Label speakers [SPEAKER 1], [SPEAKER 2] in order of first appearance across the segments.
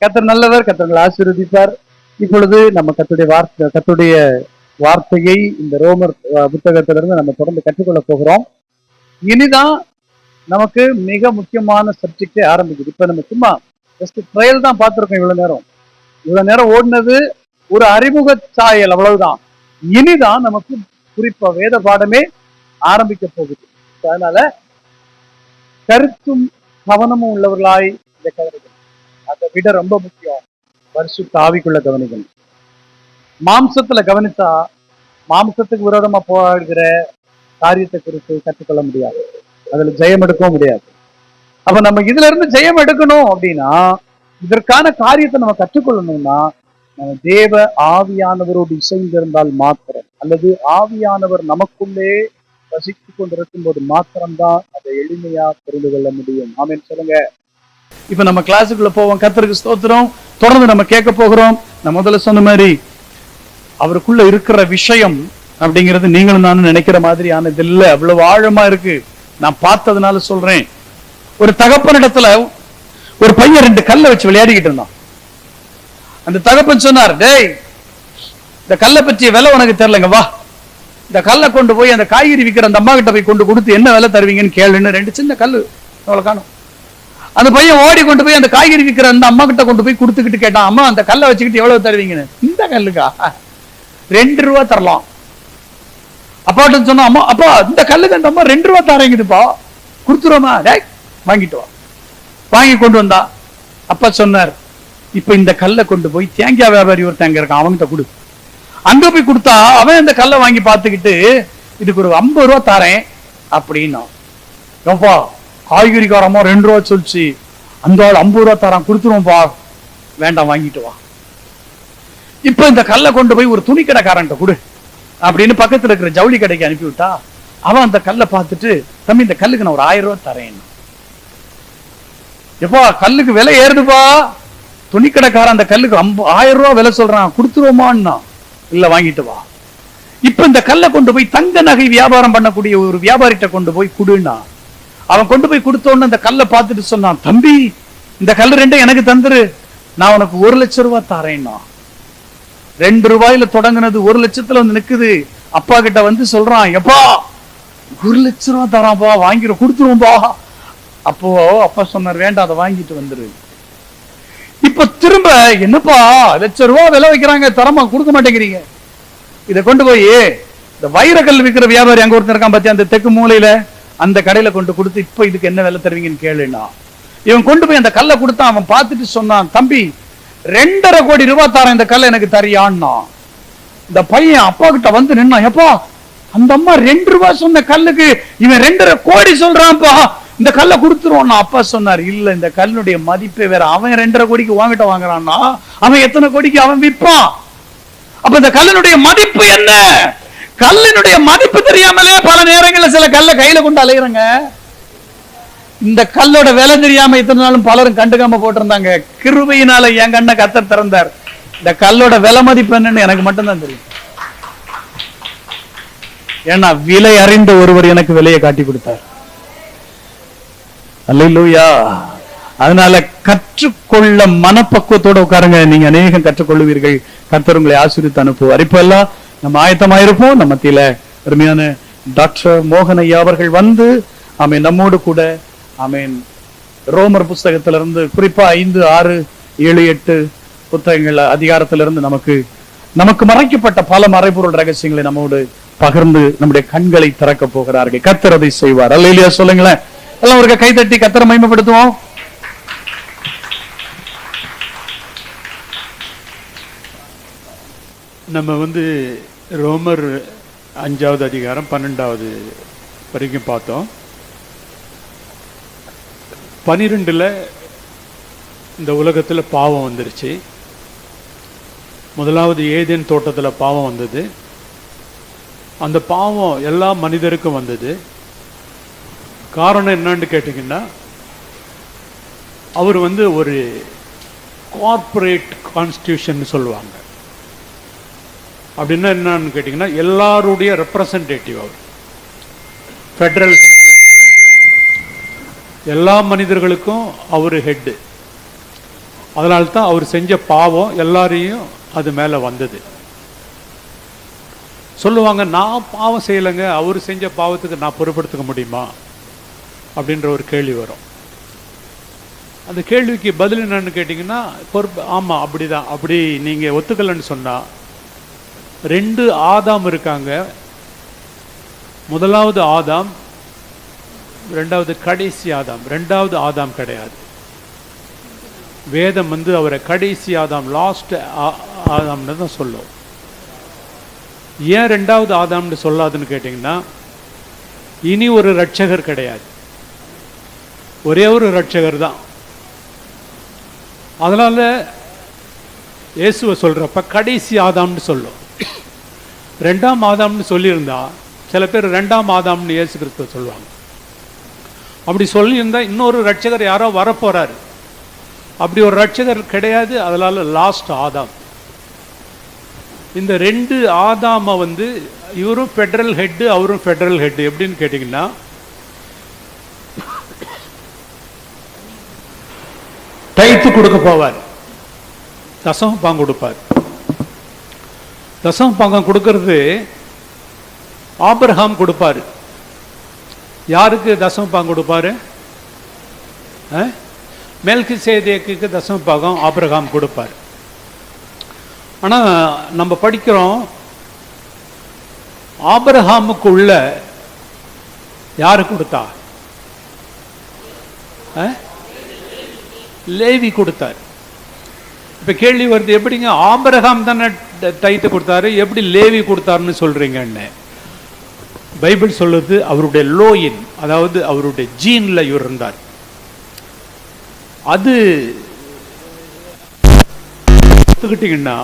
[SPEAKER 1] கர்த்தர் நல்லவர், கர்த்தர் ஆசீர்வதிப்பார். இப்பொழுது நம்ம கர்த்தருடைய வார்த்தையை இந்த ரோமர் புத்தகத்திலிருந்து நம்ம தொடர்ந்து கற்றுக்கொள்ள போகிறோம். இனிதான் நமக்கு மிக முக்கியமான சப்ஜெக்டே ஆரம்பிக்குது. இப்ப நம்ம சும்மா ஜஸ்ட் ட்ரையல் தான் பார்த்துருக்கோம். இவ்வளவு நேரம் ஓடினது ஒரு அறிமுக சாயல், அவ்வளவுதான். இனிதான் நமக்கு குறிப்பா வேத பாடமே ஆரம்பிக்க போகுது. அதனால கருத்தும் கவனமும் உள்ளவர்களாய் இந்த கவனிகள், அதை விட ரொம்ப முக்கியம் பரிசுத்த ஆவிக்குள்ள கவனிகள். மாம்சத்துல கவனித்தா மாம்சத்துக்கு விரோதமா போகிற காரியத்தை குறித்து கற்றுக்கொள்ள முடியாது, அதுல ஜெயம் எடுக்கவும் முடியாது. அப்ப நம்ம இதுல இருந்து ஜெயம் எடுக்கணும் அப்படின்னா, இதற்கான காரியத்தை நம்ம கற்றுக்கொள்ளணும்னா நம்ம தேவ ஆவியானவரோடு இசைந்திருந்தால் மாத்திரம், அல்லது ஆவியானவர் நமக்குள்ளே வசித்து கொண்டிருக்கும் போது மாத்திரம்தான் அதை எளிமையா புரிந்து கொள்ள முடியும். ஆமென் சொல்லுங்க. இப்ப நம்ம கிளாஸுக்குள்ள போவோம். கர்த்தருக்கு ஸ்தோத்திரம். தொடர்ந்து நம்ம கேட்க போகிறோம். நான் முதல்ல சொன்ன மாதிரி அவருக்குள்ள இருக்கிற விஷயம் அப்படிங்கிறது நீங்களும் நானும் நினைக்கிற மாதிரியானது இல்லை, அவ்வளவு ஆழமா இருக்கு. நான் பார்த்ததுனால சொல்றேன். ஒரு தகப்பனிடத்துல ஒரு பையன் 2 கல்லை வச்சு விளையாடிக்கிட்டு இருந்தான். அந்த தகப்பன் சொன்னார், டேய், இந்த கல்லை பற்றிய விலை உனக்கு தெரியலங்க, வா இந்த கல்லை கொண்டு போய் அந்த காய்கறி விற்கிற அந்த அம்மா கிட்ட போய் கொண்டு கொடுத்து என்ன விலை தருவீங்கன்னு கேளுன்னு 2 சின்ன கல்லு அவளை காணும். அந்த பையன் ஓடி கொண்டு போய் அந்த காய்கறி விற்கிற அந்த அம்மா கிட்ட கொண்டு போய் கொடுத்துக்கிட்டு கேட்டான், அம்மா அந்த கல்லை வச்சுக்கிட்டு எவ்வளவு தருவீங்கன்னு. இந்த கல்லுக்கா 2 ரூபா தரலாம். அப்பாட்ட சொன்னா, அம்மா அப்பா இந்த கல்லுக்கு அந்த அம்மா 2 ரூபா தரேங்குதுப்பா, கொடுத்துருவோமா? டேய் வாங்கிட்டு வா. வாங்கி கொண்டு வந்தா. அப்பா சொன்னார், இப்ப இந்த கல்லை கொண்டு போய் தேங்காய் வியாபாரி ஒருத்தன் அங்க இருக்கான், அவன்கிட்ட கொடு. அங்க போய் கொடுத்தா அவன் இந்த கல்லை வாங்கி பார்த்துக்கிட்டு இதுக்கு ஒரு 50 ரூபா தரேன் அப்படின்னா, ஏப்பா காய்கறிக்காரமா 2 ரூபா சொல்லிச்சு, அந்த ஆள் 50 ரூபா தரான், கொடுத்துருவோம்பா. வேண்டாம் வாங்கிட்டு வா. இப்ப இந்த கல்லை கொண்டு போய் ஒரு துணி கடைக்காரன்ட்ட கொடு அப்படின்னு பக்கத்துல இருக்கிற ஜவுளி கடைக்கு அனுப்பிவிட்டா, அவன் அந்த கல்லை பார்த்துட்டு, தம்பி இந்த கல்லுக்கு நான் ஒரு 1000 ரூபா தரேன். எப்பா கல்லுக்கு விலை ஏறுதுப்பா, துணிக்கடைக்காரன் அந்த கல்லுக்கு 1000 ரூபா விலை சொல்றான், கொடுத்துருவோமான்னா, இல்ல வாங்கிட்டு வா. இப்ப இந்த கல்லை கொண்டு போய் தங்க நகை வியாபாரம் பண்ணக்கூடிய ஒரு வியாபாரிட்ட கொண்டு போய் கொடுன்னா, அவன் கொண்டு போய் கொடுத்தோன்னு அந்த கல்லை பார்த்துட்டு சொன்னான், தம்பி இந்த கல்லு 2 எனக்கு தந்துரு, நான் உனக்கு 1 லட்சம் ரூபா தரேன்னா. 2 ரூபாயில தொடங்குனது 1 லட்சத்துல வந்து நிக்குது. அப்பா கிட்ட வந்து சொல்றான், எப்பா 1 லட்சம் ரூபா தரான்பா, வாங்கிடும், கொடுத்துருவோம்பா. அப்போ அப்பா சொன்னார், வேண்டாம் அதை வாங்கிட்டு வந்துரு. இப்ப திரும்ப என்னப்பா 1 லட்சம் ரூபா விலை வைக்கிறாங்க, தரமா கொடுக்க மாட்டேங்கிறீங்க. இதை கொண்டு போய் இந்த வைரக்கல் விற்கிற வியாபாரி அங்க ஒருத்தர் இருக்கான் பாத்தியா, அந்த தெற்கு மூலையில அந்த கடையில கொண்டு கொடுத்து, இப்ப இதுக்கு என்ன விலை தருவீங்கன்னு கேளுன்னா. இவன் கொண்டு போய் அந்த கல்லை கொடுத்தான். அவன் பார்த்துட்டு சொன்னான், தம்பி 2.5 கோடி ரூபாய் தரேன், இந்த கல்லை எனக்கு தரியான்னா. இந்த பையன் அப்பா கிட்ட வந்து நின்னா, எப்பா அந்த அம்மா 2 ரூபாய் சொன்ன கல்லுக்கு இவன் 2.5 கோடி சொல்றான்ப்பா, இந்த கல்லை கொடுத்துருவோம். அப்பா சொன்னார், இல்ல இந்த கல்லுடைய மதிப்பே வேற. அவன் 2.5 கோடிக்கு வாங்கிட்ட வாங்குறான்னா அவன் எத்தனை கோடிக்கு அவன் விற்பான். அப்ப இந்த கல்லினுடைய மதிப்பு என்ன? கல்லினுடைய மதிப்பு தெரியாமலே பல நேரங்களில் சில கல்லை கையில கொண்டு அலையிறங்க. இந்த கல்லோட விலை தெரியாம இத்தனை நாளும் பலரும் கண்டுக்காம போட்டிருந்தாங்க. கிருபையினால என் கண்ணை கர்த்தர் திறந்தார். இந்த கல்லோட விலை மதிப்பு என்னன்னு எனக்கு மட்டும்தான் தெரியும். ஏன்னா விலை அறிந்த ஒருவர் எனக்கு விலையை காட்டி கொடுத்தார். அல்லேலூயா. அதனால கற்றுக்கொள்ள மனப்பக்குவத்தோட உட்காருங்க, நீங்க அநேகம் கற்றுக்கொள்ளுவீர்கள். கர்த்தர் உங்களை ஆசீர்வதித்து அனுப்புவார். இப்ப எல்லாம் நம்ம ஆயத்தமாயிருப்போம். நம்ம மத்தியில அருமையான டாக்டர் மோகன் ஐயா அவர்கள் வந்து ஆமேன் நம்மோடு கூட ஆமேன் ரோமர் புஸ்தகத்திலிருந்து குறிப்பா 5, 6, 7, 8 புத்தகங்கள் அதிகாரத்திலிருந்து நமக்கு மறைக்கப்பட்ட பல மறைபொருள் ரகசியங்களை நம்மோடு பகிர்ந்து நம்முடைய கண்களை திறக்க போகிறார்கள். கர்த்தர் அதை செய்வார். அல்லேலூயா சொல்லுங்களேன். எல்லாம் ஒரு கைதட்டி கர்த்தரை மகிமைப்படுத்துவோம்.
[SPEAKER 2] நம்ம வந்து ரோமர் 5வது அதிகாரம் 12வது வரைக்கும் பார்த்தோம். 12ல் இந்த உலகத்தில் பாவம் வந்துருச்சு. முதலாவது ஏதேன் தோட்டத்தில் பாவம் வந்தது. அந்த பாவம் எல்லா மனிதருக்கும் வந்தது. காரணம் என்னன்னு கேட்டிங்கன்னா, அவர் வந்து ஒரு கார்ப்பரேட் கான்ஸ்டியூஷன் சொல்லுவாங்க. அப்படின்னா என்னன்னு கேட்டிங்கன்னா, எல்லாருடைய ரெப்ரசன்டேட்டிவ் அவர். ஃபெடரல் எல்லா மனிதர்களுக்கும் அவர் ஹெட்டு. அதனால்தான் அவர் செஞ்ச பாவம் எல்லாரையும் அது மேலே வந்தது. சொல்லுவாங்க, நான் பாவம் செய்யலைங்க, அவர் செஞ்ச பாவத்துக்கு நான் பொறுப்படுத்திக்க முடியுமா அப்படின்ற ஒரு கேள்வி வரும். அந்த கேள்விக்கு பதில் என்னன்னு கேட்டிங்கன்னா, ஆமாம் அப்படிதான். அப்படி நீங்கள் ஒத்துக்கலன்னு சொன்னால், 2 ஆதாம் இருக்காங்க. முதலாவது ஆதாம், ரெண்டாவது கடைசி ஆதாம். 2வது ஆதாம் கிடையாது. வேதம் அவரை கடைசி ஆதாம், லாஸ்ட் ஆதாம்னு தான் சொல்லும். ஏன் 2வது ஆதாம்னு சொல்லாதுன்னு கேட்டிங்கன்னா, இனி ஒரு ரட்சகர் கிடையாது, ஒரே ஒரு ரட்சகர் தான். அதனால இயேசுவை சொல்றப்ப கடைசி ஆதாம்னு சொல்லும். 2ஆம் ஆதாம்னு சொல்லியிருந்தா சில பேர் 2ஆம் ஆதாம்னு இயேசு கிறிஸ்துவ சொல்லுவாங்க. அப்படி சொல்லியிருந்தா இன்னொரு ரட்சகர் யாரோ வரப்போறாரு. அப்படி ஒரு ரட்சகர் கிடையாது. அதனால லாஸ்ட் ஆதாம். இந்த 2 ஆதாம இவரும் ஃபெடரல் ஹெட், அவரும் ஃபெடரல் ஹெட். எப்படின்னு கேட்டீங்கன்னா, டைத்து கொடுக்க போவார், தசம பாகம் கொடுப்பார். தசம பாகம் கொடுக்கறது ஆபிரகாம் கொடுப்பாரு. யாருக்கு தசம பாகம் கொடுப்பாரு? மெல்கிசேதேக்குக்கு தசம பாகம் ஆபிரகாம் கொடுப்பார். ஆனா நம்ம படிக்கிறோம், ஆபிரகாமுக்குள்ள யாரு கொடுத்தா? லேவி கொடுத்தார். இப்ப கேள்வி வருது, எப்படிங்க ஆபிரகாம் தானே டைத்து கொடுத்தாரு, எப்படி லேவி கொடுத்தாருன்னு சொல்றீங்கன்னு? பைபிள் சொல்லுது, அவருடைய லோயின், அதாவது அவருடைய ஜீன்ல இவர் இருந்தார். அது ஒத்துக்கிட்டீங்கன்னா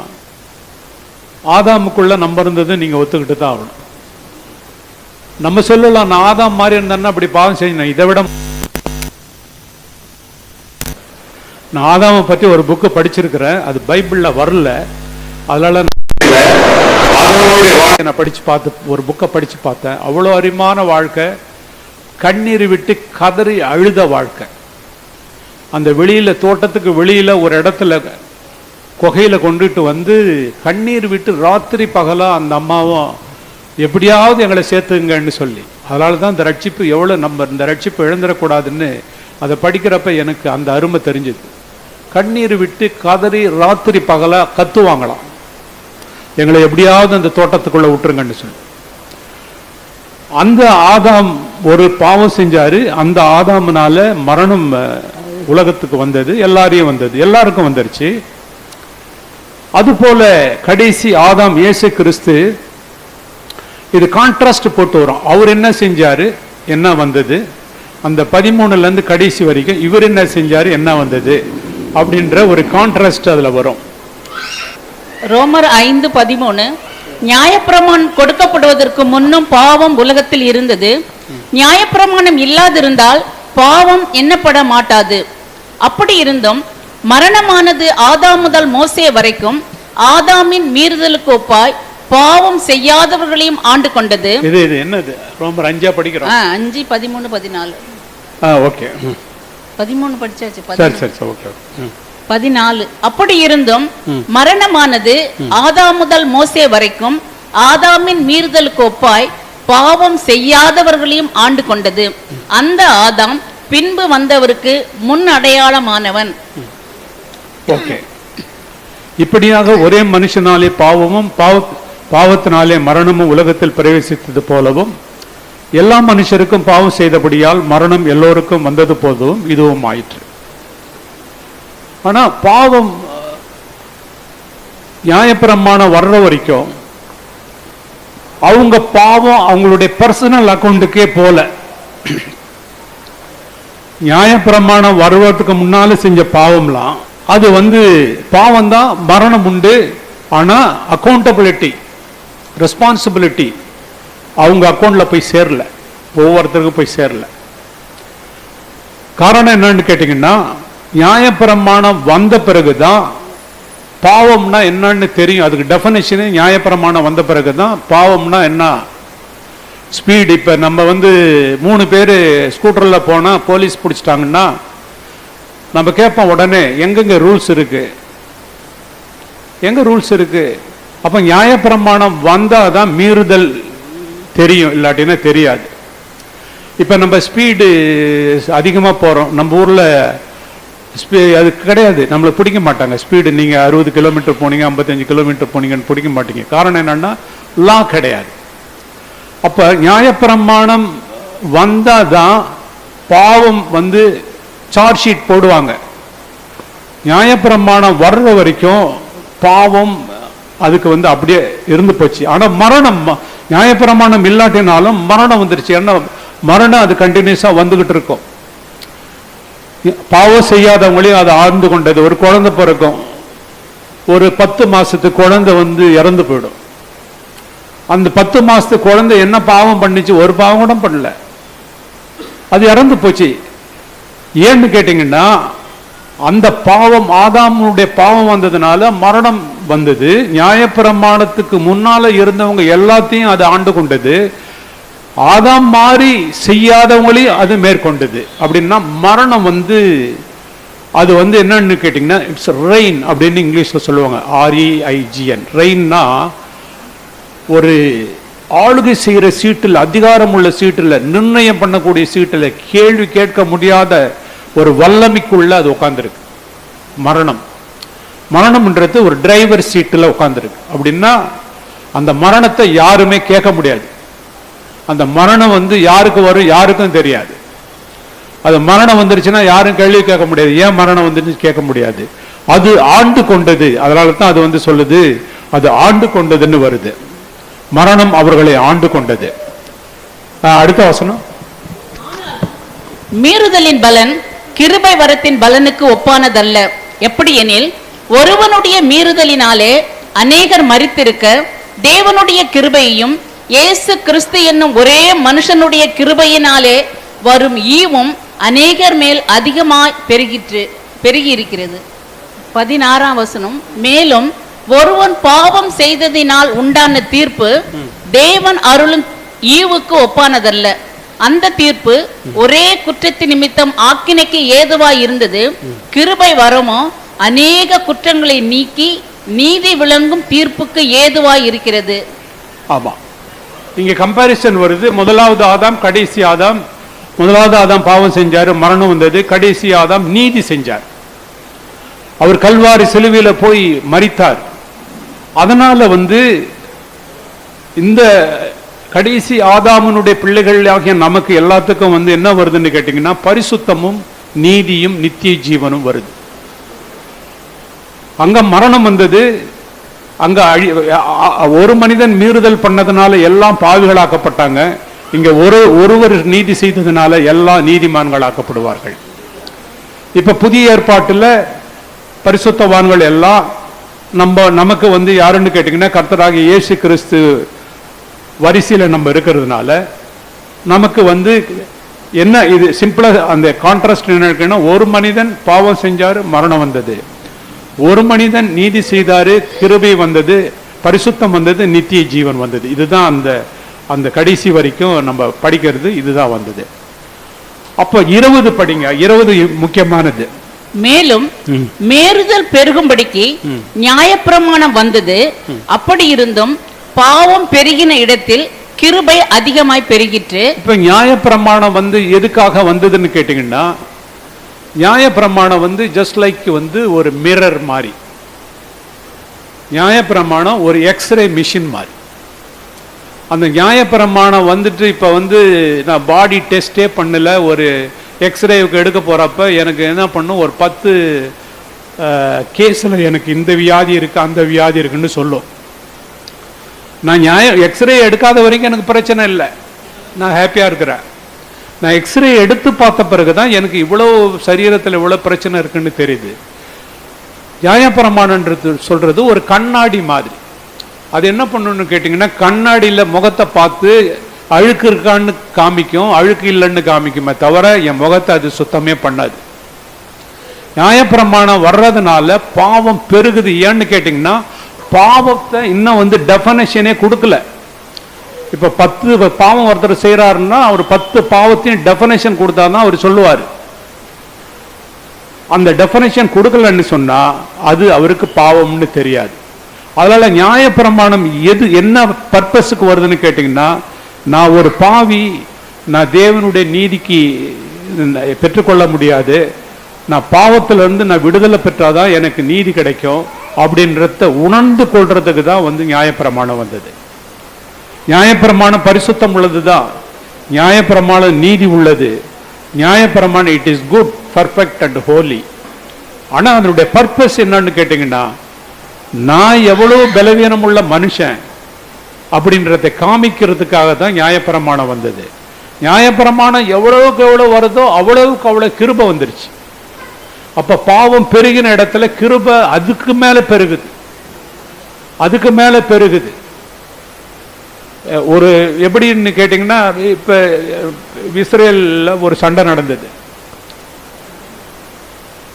[SPEAKER 2] ஆதாமுக்குள்ள நம்ம இருந்தது நீங்க ஒத்துக்கிட்டு தான் ஆகணும். நம்ம சொல்லலாம், நான் ஆதாம் மாதிரி இருந்தேன்னா அப்படி பாவம் செய்யணும். இதை விட நான் ஆதாமை பத்தி ஒரு புக்கு படிச்சிருக்கிறேன், அது பைபிள்ல வரல. அதனால நான் படிச்சு பார்த்து ஒரு புக்கை படிச்சு பார்த்தேன். அவ்வளோ அருமையான வாழ்க்கை, கண்ணீர் விட்டு கதறி அழுத வாழ்க்கை. அந்த வெளியில, தோட்டத்துக்கு வெளியில ஒரு இடத்துல குகையில கொண்டுட்டு கண்ணீர் விட்டு ராத்திரி பகலா அந்த அம்மாவும் எப்படியாவது எங்களை சேர்த்துங்கன்னு சொல்லி. அதனால தான் இந்த ரட்சிப்பு எவ்வளோ, நம்ம இந்த ரட்சிப்பு இழந்துடக்கூடாதுன்னு அதை படிக்கிறப்ப எனக்கு அந்த அருமை தெரிஞ்சுது. கண்ணீர் விட்டு கதறி ராத்திரி பகலா கத்துவாங்களாம், எங்களை எப்படியாவது அந்த தோட்டத்துக்குள்ள விட்டுருங்கன்னு சொல்லி. அந்த ஆதாம் ஒரு பாவம் செஞ்சாரு. அந்த ஆதாம்னால மரணம் உலகத்துக்கு வந்தது, எல்லாரையும் வந்தது, எல்லாருக்கும் வந்துருச்சு. அதுபோல கடைசி ஆதாம் இயேசு கிறிஸ்து, இது கான்ட்ராஸ்ட் போட்டு வரும். அவர் என்ன செஞ்சாரு, என்ன வந்தது, அந்த 13ல இருந்து கடைசி வரைக்கும் இவர் என்ன செஞ்சாரு, என்ன வந்தது அப்படின்ற ஒரு கான்ட்ராஸ்ட் அதுல வரும்.
[SPEAKER 3] ரோமர் 5:13, நியாயப்பிரமாணம் கொடுக்கப்படுவதற்கு முன்னும் பாவம் உலகத்தில் இருந்தது, நியாயப்பிரமாணம் இல்லாதிருந்தால் பாவம் எண்ணப்பட மாட்டாது. அப்படி இருந்தும் மரணமானது ஆதாம் முதல் மோசே வரைக்கும் ஆதாமின் மீறுதலுக்கு ஒப்பாய் பாவம் செய்யாதவர்களையும் ஆண்டு கொண்டது.
[SPEAKER 2] இது என்னது? ரோமர் 5 படிக்கிறோம்.
[SPEAKER 3] 5, 13, 14.
[SPEAKER 2] ஓகே,
[SPEAKER 3] 13 படிச்சாச்சு.
[SPEAKER 2] சரி சரி ஓகே.
[SPEAKER 3] 14, அப்படி இருந்தும் மரணமானது ஆதாம் முதல் மோசே வரைக்கும் ஆதாமின் மீறுதலுக்கு ஒப்பாய் பாவம் செய்யாதவர்களையும் ஆண்டு கொண்டது. அந்த ஆதாம் பின்பு வந்தவருக்கு முன் அடையாளமானவன்.
[SPEAKER 2] ஓகே, இப்படியாக ஒரே மனுஷனாலே பாவமும் பாவத்தினாலே மரணமும் உலகத்தில் பிரவேசித்தது போலவும் எல்லா மனுஷருக்கும் பாவம் செய்தபடியால் மரணம் எல்லோருக்கும் வந்தது போதும் இதுவும் ஆயிற்று. ஆனா பாவம் நியாயப்பிரமாணம் வர்ற வரைக்கும் அவங்க பாவம் அவங்களுடைய பர்சனல் அக்கௌண்ட்டுக்கே போல. நியாயப்பிரமாணம் வருவதற்கு முன்னால செஞ்ச பாவம்லாம் அது பாவம் தான், மரணம் உண்டு. ஆனா அக்கௌண்டபிலிட்டி, ரெஸ்பான்சிபிலிட்டி அவங்க அக்கௌண்ட்ல போய் சேரல, ஒவ்வொருத்தருக்கும் போய் சேரல. காரணம் என்னன்னு கேட்டீங்கன்னா, நியாயப்பிரமாணம் வந்த பிறகுதான் பாவம்னா என்னன்னு தெரியும். அதுக்கு டெஃபினேஷனே நியாயப்பிரமாணம் வந்த பிறகுதான் பாவம்னா என்ன. ஸ்பீடு, இப்ப நம்ம 3 பேர் ஸ்கூட்டர்ல போனா போலீஸ் பிடிச்சிட்டாங்கன்னா நம்ம கேட்போம் உடனே, எங்கெங்க ரூல்ஸ் இருக்கு, எங்க ரூல்ஸ் இருக்கு? அப்ப நியாயப்பிரமாணம் வந்தாதான் மீறுதல் தெரியும், இல்லாட்டினா தெரியாது. இப்ப நம்ம ஸ்பீடு அதிகமா போறோம், நம்ம ஊர்ல அது கிடையாது, நம்மளை பிடிக்க மாட்டாங்க. ஸ்பீடு நீங்க 60 கிலோமீட்டர் போனீங்க, 55 கிலோமீட்டர் போனீங்கன்னு பிடிக்க மாட்டீங்க. காரணம் என்னன்னா லா கிடையாது. அப்ப நியாயப்பிரமாணம் வந்தாதான் பாவம் சார்ஜ் ஷீட் போடுவாங்க. நியாயப்பிரமாணம் வர்ற வரைக்கும் பாவம் அதுக்கு அப்படியே இருந்து போச்சு. ஆனா மரணம், நியாயப்பிரமாணம் இல்லாட்டினாலும் மரணம் வந்துருச்சு. ஏன்னா மரணம் அது கண்டினியூஸா வந்துகிட்டு இருக்கும். பாவம் செய்யாதவங்களையும் அது ஆழ்ந்து கொண்டது. ஒரு குழந்தை பிறக்கும், ஒரு 10 மாசத்து குழந்தை இறந்து போயிடும். அந்த 10 மாசத்து குழந்தை என்ன பாவம் பண்ணிச்சு? ஒரு பாவம் கூட பண்ணல, அது இறந்து போச்சு. ஏன்னு கேட்டீங்கன்னா அந்த பாவம், ஆதாமுடைய பாவம் வந்ததுனால மரணம் வந்தது. நியாயப்பிரமாணத்துக்கு முன்னால இருந்தவங்க எல்லாத்தையும் அது ஆண்டு கொண்டது. ஆதாம் மாறி செய்யாதவங்களையும் அது மேற்கொண்டது. அப்படின்னா மரணம் அது என்னன்னு கேட்டீங்கன்னா இட்ஸ் ரெயின் அப்படின்னு இங்கிலீஷ்ல சொல்லுவாங்க, REIGN. ரெயின்னா ஒரு ஆளுகை செய்கிற சீட்டில், அதிகாரம் உள்ள சீட்டில், நிர்ணயம் பண்ணக்கூடிய சீட்டில், கேள்வி கேட்க முடியாத ஒரு வல்லமைக்குள்ள அது உட்கார்ந்துருக்கு. மரணம்ன்றது ஒரு டிரைவர் சீட்டில் உட்கார்ந்துருக்கு. அப்படின்னா அந்த மரணத்தை யாருமே கேட்க முடியாது. அந்த மரணம் யாருக்கு வரும், யாருக்கும் தெரியாது. அது மரணம் வந்துருச்சுன்னா யாரும் கேள்வி கேட்க முடியாது. ஏன் மரணம் வந்துருச்சு கேட்க முடியாது. அது ஆண்டு கொண்டது. அதனால தான் அது சொல்லுது, அது ஆண்டு கொண்டதுன்னு வருது. மரணம் அவர்களை ஆண்டு கொண்டது. அடுத்த வசனம்,
[SPEAKER 3] மீறுதலின் பலன் கிருபை வரத்தின் பலனுக்கு ஒப்பானதல்ல. எப்படி எனில், ஒருவனுடைய மீறுதலினாலே அநேகர் மரித்திருக்க, தேவனுடைய கிருபையையும் இயேசு கிறிஸ்து என்னும் ஒரே மனுஷனுடைய கிருபையினாலே வரும் ஈவும் அநேகர் மேல் அதிகமாய் பெருகி இருக்கிறது. 16ஆம் வசனம், மேலும் ஒருவன் பாவம் செய்ததினால் உண்டான தீர்ப்பு தேவன் அருளும் ஈவுக்கு ஒப்பானதல்ல. அந்த தீர்ப்பு ஒரே குற்றத்தின் நிமித்தம் ஆக்கினைக்கு ஏதுவாய் இருந்தது. கிருபை வரமோ அநேக குற்றங்களை நீக்கி நீதி விளங்கும் தீர்ப்புக்கு ஏதுவாய் இருக்கிறது.
[SPEAKER 2] ஆமா, இங்க கம்பாரிசன் வருது. முதலாவது ஆதாம், கடைசி ஆதாம். முதலாவது ஆதாம் பாவம் செஞ்சாரு, மரணம் வந்தது. கடைசி ஆதாம் நீதி செஞ்சார். அவர் கல்வாரி சிலுவையில போய் மரித்தார். அதனால இந்த கடைசி ஆதாமனுடைய பிள்ளைகள் ஆகிய நமக்கு எல்லாத்துக்கும் என்ன வருதுன்னு கேட்டீங்கன்னா, பரிசுத்தமும் நீதியும் நித்திய ஜீவனும் வருது. அங்க மரணம் வந்தது. அங்க ஒரு மனிதன் மீறுதல் பண்ணதுனால எல்லாம் பாவிகளாக்கப்பட்டாங்க. இங்க ஒருவர் நீதி செய்ததுனால எல்லாம் நீதிமான்களாக்கப்படுவார்கள். இப்ப புதிய ஏற்பாட்டுல பரிசுத்தவான்கள் எல்லாம் நமக்கு யாருன்னு கேட்டீங்கன்னா, கர்த்தராகிய இயேசு கிறிஸ்து வரிசையில நம்ம இருக்கிறதுனால நமக்கு என்ன இது சிம்பிளா அந்த கான்ட்ராஸ்ட் என்ன இருக்குன்னா, ஒரு மனிதன் பாவம் செஞ்சாரு, மரணம் வந்தது. ஒரு மனிதன் நீதி செய்தாரு, கிருபை வந்தது, பரிசுத்தம் வந்தது, நித்திய ஜீவன் வந்தது. இதுதான் அந்த கடைசி வரைக்கும் நம்ம படிக்கிறது. இதுதான் வந்தது. அப்ப 20 படிங்க. 20 முக்கியமானது.
[SPEAKER 3] மேலும் மீறுதல் பெருகும்படிக்கு நியாயப்பிரமாணம் வந்தது. அப்படி இருந்தும் பாவம் பெருகின இடத்தில் கிருபை அதிகமாய் பெருகிற்று.
[SPEAKER 2] இப்ப நியாயப்பிரமாணம் எதுக்காக வந்ததுன்னு கேட்டீங்கன்னா, நியாயப்பிரமாணம் ஜஸ்ட் லைக் ஒரு மிரர் மாதிரி. நியாயப்பிரமாணம் ஒரு எக்ஸ்ரே மிஷின் மாதிரி. அந்த நியாயப்பிரமாணம் இப்ப நான் பாடி டெஸ்டே பண்ணல, ஒரு எக்ஸ்ரேவுக்கு எடுக்க போறப்ப எனக்கு என்ன பண்ணும், ஒரு 10 கேஸ்ல எனக்கு இந்த வியாதி இருக்கு, அந்த வியாதி இருக்குன்னு சொல்லும். நான் எக்ஸ்ரே எடுக்காத வரைக்கும் எனக்கு பிரச்சனை இல்லை, நான் ஹாப்பியா இருக்கிறேன். நான் எக்ஸ்ரே எடுத்து பார்த்த பிறகுதான் எனக்கு இவ்வளவு சரீரத்தில் இவ்வளவு பிரச்சனை இருக்குன்னு தெரியுது. நியாயப்பிரமாணம்ன்றது சொல்றது ஒரு கண்ணாடி மாதிரி. அது என்ன பண்ணணும்னு கேட்டீங்கன்னா, கண்ணாடியில முகத்தை பார்த்து அழுக்கு இருக்கான்னு காமிக்கும், அழுக்கு இல்லைன்னு காமிக்குமே தவிர என் முகத்தை அது சுத்தமே பண்ணாது. நியாயப்பிரமாணம் வர்றதுனால பாவம் பெருகுது. ஏன்னு கேட்டீங்கன்னா, பாவத்தை இன்னும் டெஃபனேஷனே கொடுக்கல. இப்ப 10 பாவம் ஒருத்தர் செய்யறாருன்னா அவர் 10 பாவத்தையும் டெஃபனேஷன் கொடுத்தாதான் அவர் சொல்லுவார். அந்த டெஃபனிஷன் கொடுக்கலன்னு சொன்னா அது அவருக்கு பாவம்னு தெரியாது. அதனால நியாயப்பிரமாணம் என்ன பர்பஸுக்கு வருதுன்னு கேட்டீங்கன்னா, நான் ஒரு பாவி, நான் தேவனுடைய நீதிக்கு பெற்றுக்கொள்ள முடியாது, நான் பாவத்திலிருந்து நான் விடுதலை பெற்றாதான் எனக்கு நீதி கிடைக்கும் அப்படின்றத உணர்ந்து கொள்றதுக்கு தான் நியாயப்பிரமாணம் வந்தது. நியாயப்பிரமாணம் பரிசுத்தம் உள்ளதுதான், நியாயப்பிரமாணம் நீதி உள்ளது, நியாயப்பிரமாணம் it is good, perfect and holy. ஆனா அதனுடைய பர்பஸ் என்னன்னு கேட்டீங்கன்னா, நான் எவ்வளவு பலவீனம் உள்ள மனுஷன் அப்படின்றத காமிக்கிறதுக்காக தான் நியாயப்பிரமாணம் வந்தது. நியாயப்பிரமாணம் எவ்வளவுக்கு எவ்வளவு வருதோ அவ்வளவுக்கு அவ்வளவு கிருபை வந்துருச்சு. அப்ப பாவம் பெருகின இடத்துல கிருபை அதுக்கு மேல பெருகுது, அதுக்கு மேல பெருகுது. ஒரு எப்படின்னு கேட்டீங்கன்னா, இப்ப இஸ்ரேல்ல ஒரு சண்டை நடந்தது.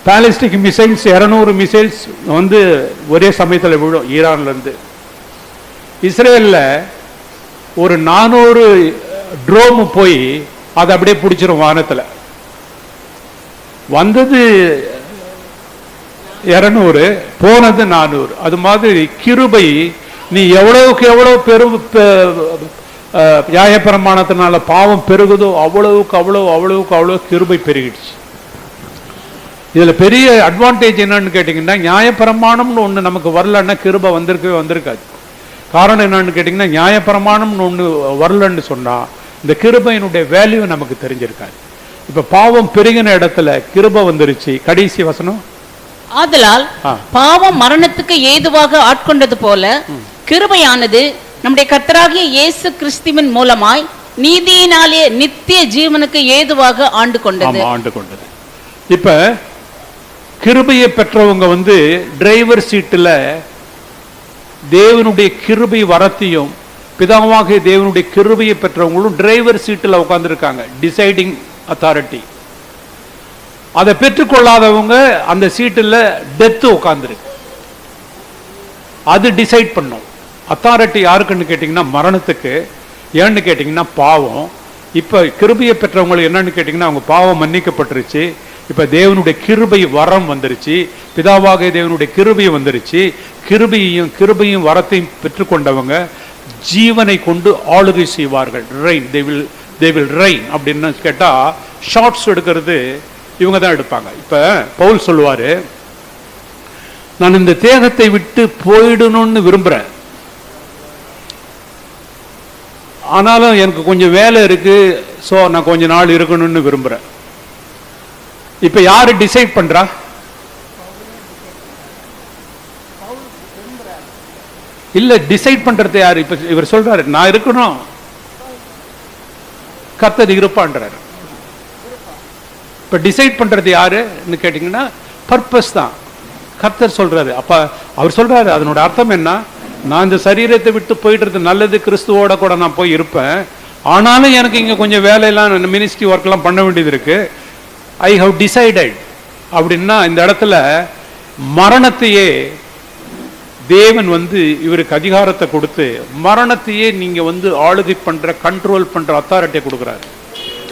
[SPEAKER 2] பாலிஸ்டிக் மிசைல்ஸ் 200 மிசைல்ஸ் ஒரே சமயத்தில் விழும் ஈரான்ல இருந்து. இஸ்ரேல்ல ஒரு 400 ட்ரோம் போய் அதை அப்படியே பிடிச்சிரும் வானத்தில். வந்தது 200, போனது 400. அது மாதிரி கிருபை நீ எவ்வளவுக்கு எவ்வளவு நியாயப்பிரமாணத்தினால பாவம் பெருகுதோ அவ்வளவுக்கு அவ்வளவு கிருபை பெருகிடுச்சு. இதுல பெரிய அட்வான்டேஜ் என்னன்னு கேட்டீங்கன்னா, நியாயப்பிரமாணம்னு ஒண்ணு நமக்கு வரலன்னா கிருபை வந்திருக்காது. காரணம் என்னன்னு கேட்டீங்கன்னா, நியாயப்பிரமாணம்னு ஒண்ணு வரலன்னு சொன்னா இந்த கிருபையினுடைய வேல்யூ நமக்கு தெரிஞ்சிருக்காது. இப்ப பாவம் பெருகின இடத்துல கிருபை வந்துருச்சு. கடைசி வசனம்,
[SPEAKER 3] ஆதலால் பாவம் மரணத்துக்கு ஏதுவாக ஆட்கொண்டது போல கிருபையானது நம்முடைய கர்த்தராகிய இயேசு கிறிஸ்துவின் மூலமாய் நீதியினாலே நித்திய ஜீவனுக்கு ஏதுவாக ஆண்டு கொண்டது.
[SPEAKER 2] இப்ப கிருபையை பெற்றவங்க டிரைவர் சீட்டுல தேவனுடைய கிருபை வரத்தையும், பிதாவாகிய தேவனுடைய கிருபையை பெற்றவங்களும் டிரைவர் சீட்டில் உட்கார்ந்துருக்காங்க, டிசைடிங் அத்தாரிட்டி. அதை பெற்றுக்கொள்ளாதவங்க அந்த சீட்டில் டெத்து உட்கார்ந்துருக்கு. அது டிசைட் பண்ணும். அத்தாரிட்டி யாருக்குன்னு கேட்டிங்கன்னா மரணத்துக்கு. ஏன்னு கேட்டிங்கன்னா பாவம். இப்போ கிருபையை பெற்றவங்களுக்கு என்னன்னு கேட்டிங்கன்னா, அவங்க பாவம் மன்னிக்கப்பட்டுருச்சு. இப்போ தேவனுடைய கிருபை வரம் வந்துருச்சு, பிதாவாக தேவனுடைய கிருபை வந்துருச்சு. கிருபையும் வரத்தையும் பெற்றுக்கொண்டவங்க ஜீவனை கொண்டு ஆளுகை செய்வார்கள். ரெயின், they will reign அப்படின்னு கேட்டா ஷார்ட்ஸ் எடுக்கிறது இவங்க தான் எடுப்பாங்க. இப்ப பவுல் சொல்லுவாரு, நான் இந்த தேகத்தை விட்டு போயிடணும்னு விரும்புறேன், ஆனாலும் எனக்கு கொஞ்சம் வேலை இருக்கு, சோ நான் கொஞ்ச நாள் இருக்கணும்னு விரும்புறேன். இப்ப யாரு டிசைட் பண்றா? இல்ல, டிசைட் பண்றது யாரு? இப்ப இவர் சொல்றாரு நான் இருக்கணும், கர்த்தர் இருப்பான்றாரு. இப்ப டிசைட் பண்றது யாருன்னு கேட்டீங்கன்னா பர்பஸ் தான். கர்த்தர் சொல்றாரு. அப்ப அவர் சொல்றாரு, அதனோட அர்த்தம் என்ன? நான் இந்த சரீரத்தை விட்டு போயிடுறது நல்லது, கிறிஸ்துவோட கூட நான் போய் இருப்பேன், ஆனாலும் எனக்கு இங்க கொஞ்சம் வேலையெல்லாம் மினிஸ்ட்ரி ஒர்க் எல்லாம் பண்ண வேண்டியது இருக்கு. ஐ ஹவ் டிசைடட் அப்படின்னா இந்த இடத்துல மரணத்தையே தேவன் இவருக்கு அதிகாரத்தை கொடுத்து மரணத்தையே நீங்க ஆளுகை பண்ற, கண்ட்ரோல் பண்ற அத்தாரிட்டியை கொடுக்கிறாரு.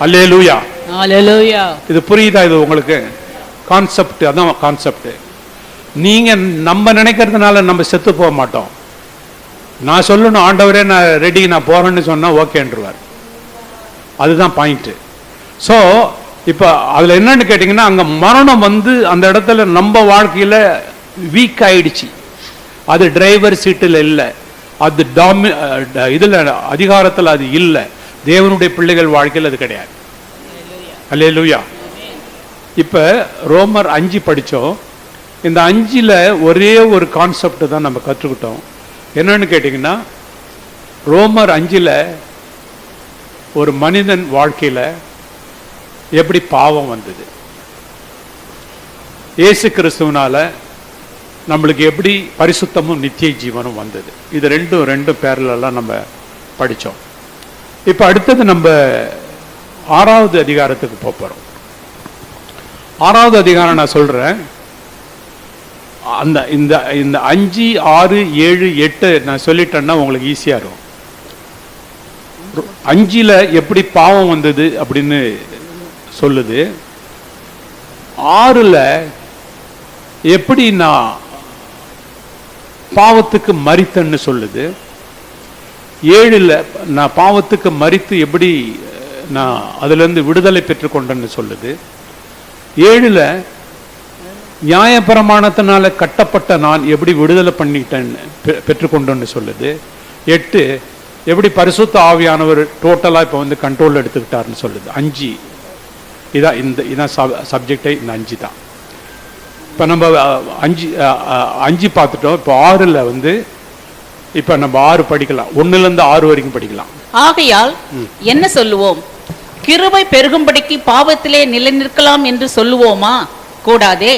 [SPEAKER 2] அல்லேலூயா,
[SPEAKER 3] அல்லேலூயா.
[SPEAKER 2] இது புரியுதா? இது உங்களுக்கு கான்செப்ட், அதான் கான்செப்ட். நீங்க நம்ம நினைக்கிறதுனால நம்ம செத்து போக மாட்டோம். நான் சொல்லணும், ஆண்டவரே நான் ரெடி, நான் போறேன்னு சொன்னா ஓகேன்றுவார். அதுதான் பாயிண்ட். ஸோ இப்ப அதுல என்னன்னு கேட்டீங்கன்னா, அங்க மரணம் அந்த இடத்துல நம்ம வாழ்க்கையில வீக் ஆயிடுச்சு. அது டிரைவர் சீட்டில் இல்லை, அது இதுல அதிகாரத்தில் அது இல்லை. தேவனுடைய பிள்ளைகள் வாழ்க்கையில் அது கிடையாது. அல்லேலூயா. இப்ப ரோமர் 5 படிச்சோம். இந்த 5ல ஒரே ஒரு கான்செப்ட் தான் நம்ம கற்றுக்கிட்டோம். என்னன்னு கேட்டீங்கன்னா, ரோமர் 5ல ஒரு மனிதன் வாழ்க்கையில எப்படி பாவம் வந்தது, இயேசு கிறிஸ்துவனால நம்மளுக்கு எப்படி பரிசுத்தமும் நித்திய ஜீவனும் வந்தது. இது ரெண்டு பேர்லாம் நம்ம படித்தோம். இப்போ அடுத்தது நம்ம 6வது அதிகாரத்துக்கு போகிறோம். 6வது அதிகாரம் நான் சொல்றேன். அந்த இந்த 5, 6, 7, 8 நான் சொல்லிட்டேன்னா உங்களுக்கு ஈஸியா இருக்கும். 5ல எப்படி பாவம் வந்தது அப்படின்னு சொல்லுது. 6ல எப்படி நான் பாவத்துக்கு மரித்தன்னு சொல்லுது. 7ல் நான் பாவத்துக்கு மரித்து எப்படி நான் அதிலிருந்து விடுதலை பெற்றுக்கொண்டேன்னு சொல்லுது. 7ல் நியாயப்பிரமாணத்தினால கட்டப்பட்ட நான் எப்படி விடுதலை பண்ணிட்டேன்னு பெற்றுக்கொண்டேன்னு சொல்லுது. 8 எப்படி பரிசுத்த ஆவியானவர் டோட்டலாக இப்போ வந்து கண்ட்ரோல் எடுத்துக்கிட்டாருன்னு சொல்லுது. 5 இதான் சப்ஜெக்டை. இந்த 5 தான். இப்போ நம்ம 5 பார்த்துட்டோம். இப்போ 6ல் வந்து இப்போ நம்ம 6 படிக்கலாம். 1லேருந்து 6 வரைக்கும் படிக்கலாம்.
[SPEAKER 3] ஆகையால் என்ன சொல்லுவோம்? கிருபை பெருகும்படிக்கு பாவத்திலே நிலைநிற்கலாம் என்று சொல்லுவோமா? கூடாதே.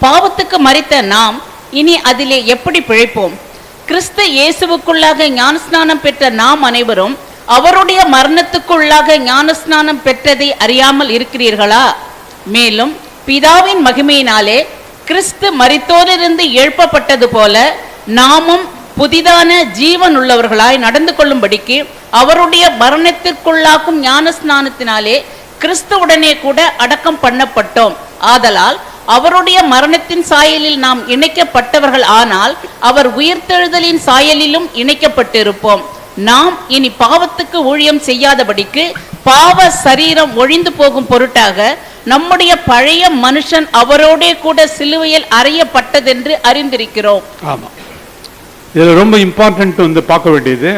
[SPEAKER 3] பாவத்துக்கு மரித்த நாம் இனி அதிலே எப்படி பிழைப்போம்? கிறிஸ்து இயேசுவுக்குள்ளாக ஞானஸ்நானம் பெற்ற நாம் அனைவரும் அவருடைய மரணத்துக்குள்ளாக ஞானஸ்நானம் பெற்றதை அறியாமல் இருக்கிறீர்களா? மேலும் பிதாவின் மகிமையினாலே கிறிஸ்து மரித்தோரிலிருந்து எழுப்பப்பட்டது போல நாமும் புதிதான ஜீவன் உள்ளவர்களாய் நடந்து கொள்ளும்படிக்கு அவருடைய மரணத்திற்குள்ளாக்கும் ஞானஸ்நானத்தினாலே கிறிஸ்துவுடனே கூட அடக்கம் பண்ணப்பட்டோம். ஆதலால் அவருடைய மரணத்தின் சாயலில் நாம் இணைக்கப்பட்டவர்கள் ஆனால் அவர் உயிர்த்தெழுதலின் சாயலிலும் இணைக்கப்பட்டிருப்போம். நாம் இனி பாவத்துக்கு ஊழியம் செய்யாதபடிக்கு பாவ சரீரம் ஒழிந்து போகும் பொருட்டாக நம்முடைய பழைய மனுஷன் அவரோடே கூட சிலுவையில் அறையப்பட்டதென்று அறிந்திருக்கிறோம்.
[SPEAKER 2] ஆமா, இதுல ரொம்ப இம்பார்ட்டன்ட் வந்து பார்க்க வேண்டியது,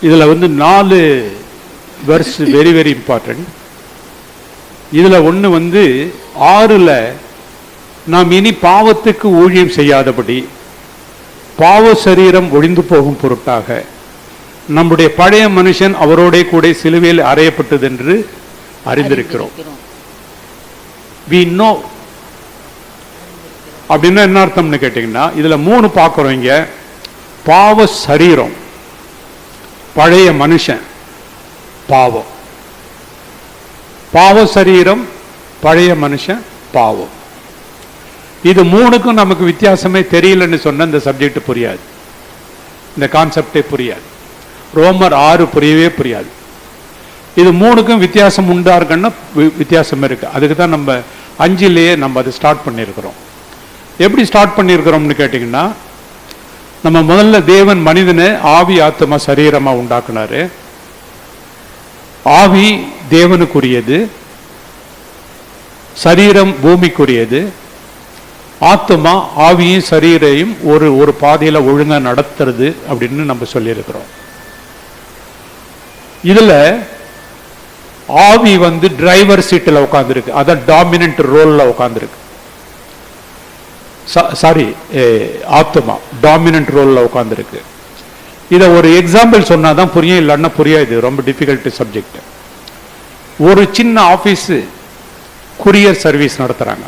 [SPEAKER 2] இதுல வந்து 4 வெர்ஸ் வெரி வெரி இம்பார்ட்டன்ட். இதுல ஒண்ணு வந்து 6ல் நாம் இனி பாவத்துக்கு ஊழியம் செய்யாதபடி பாவ சரீரம் ஒழிந்து போகும் பொருட்டாக நம்முடைய பழைய மனுஷன் அவரோட கூட சிலுவையில் அறையப்பட்டது என்று அறிந்திருக்கிறோம். we know அப்படின்னா என்ன அர்த்தம்னு கேட்டீங்கன்னா, இதுல 3 பார்க்கிறோம். இங்க பாவ சரீரம், பழைய மனுஷன், பாவம். பாவ சரீரம், பழைய மனுஷன், பாவம். இது 3க்கும் நமக்கு வித்தியாசமே தெரியலன்னு சொன்ன இந்த சப்ஜெக்ட் புரியாது, இந்த கான்செப்டே புரியாது. ரோமர் 6 புரியவே புரியாது. இது 3க்கும் வித்தியாசம் உண்டா இருக்குன்னா வித்தியாசம் இருக்கு. அதுக்கு தான் நம்ம 5லேயே நம்ம அதை ஸ்டார்ட் பண்ணியிருக்கிறோம். எப்படி ஸ்டார்ட் பண்ணியிருக்கிறோம்னு கேட்டிங்கன்னா, நம்ம முதல்ல தேவன் மனிதனை ஆவி ஆத்மா சரீரமா உண்டாக்குனாரு. ஆவி தேவனுக்குரியது, சரீரம் பூமிக்குரியது. ஆத்மா ஆவியும் சரீரையும் ஒரு பாதையில ஒழுங்கா நடத்துறது அப்படின்னு நம்ம சொல்லியிருக்கிறோம். இதுல ஆவி வந்து டிரைவர் சீட்டில் உட்காந்துருக்கு, அதான் டாமினன்ட் ரோல்ல உட்காந்துருக்கு. சாரி, ஆத்மா டாமினன்ட் ரோல்ல உட்காந்துருக்கு. இதை ஒரு எக்ஸாம்பிள் சொன்னாதான் புரியும், இல்லைன்னா புரியாது. ரொம்ப டிஃபிகல்ட் சப்ஜெக்ட். ஒரு சின்ன ஆபீஸ் குரியர் சர்வீஸ் நடத்துறாங்க.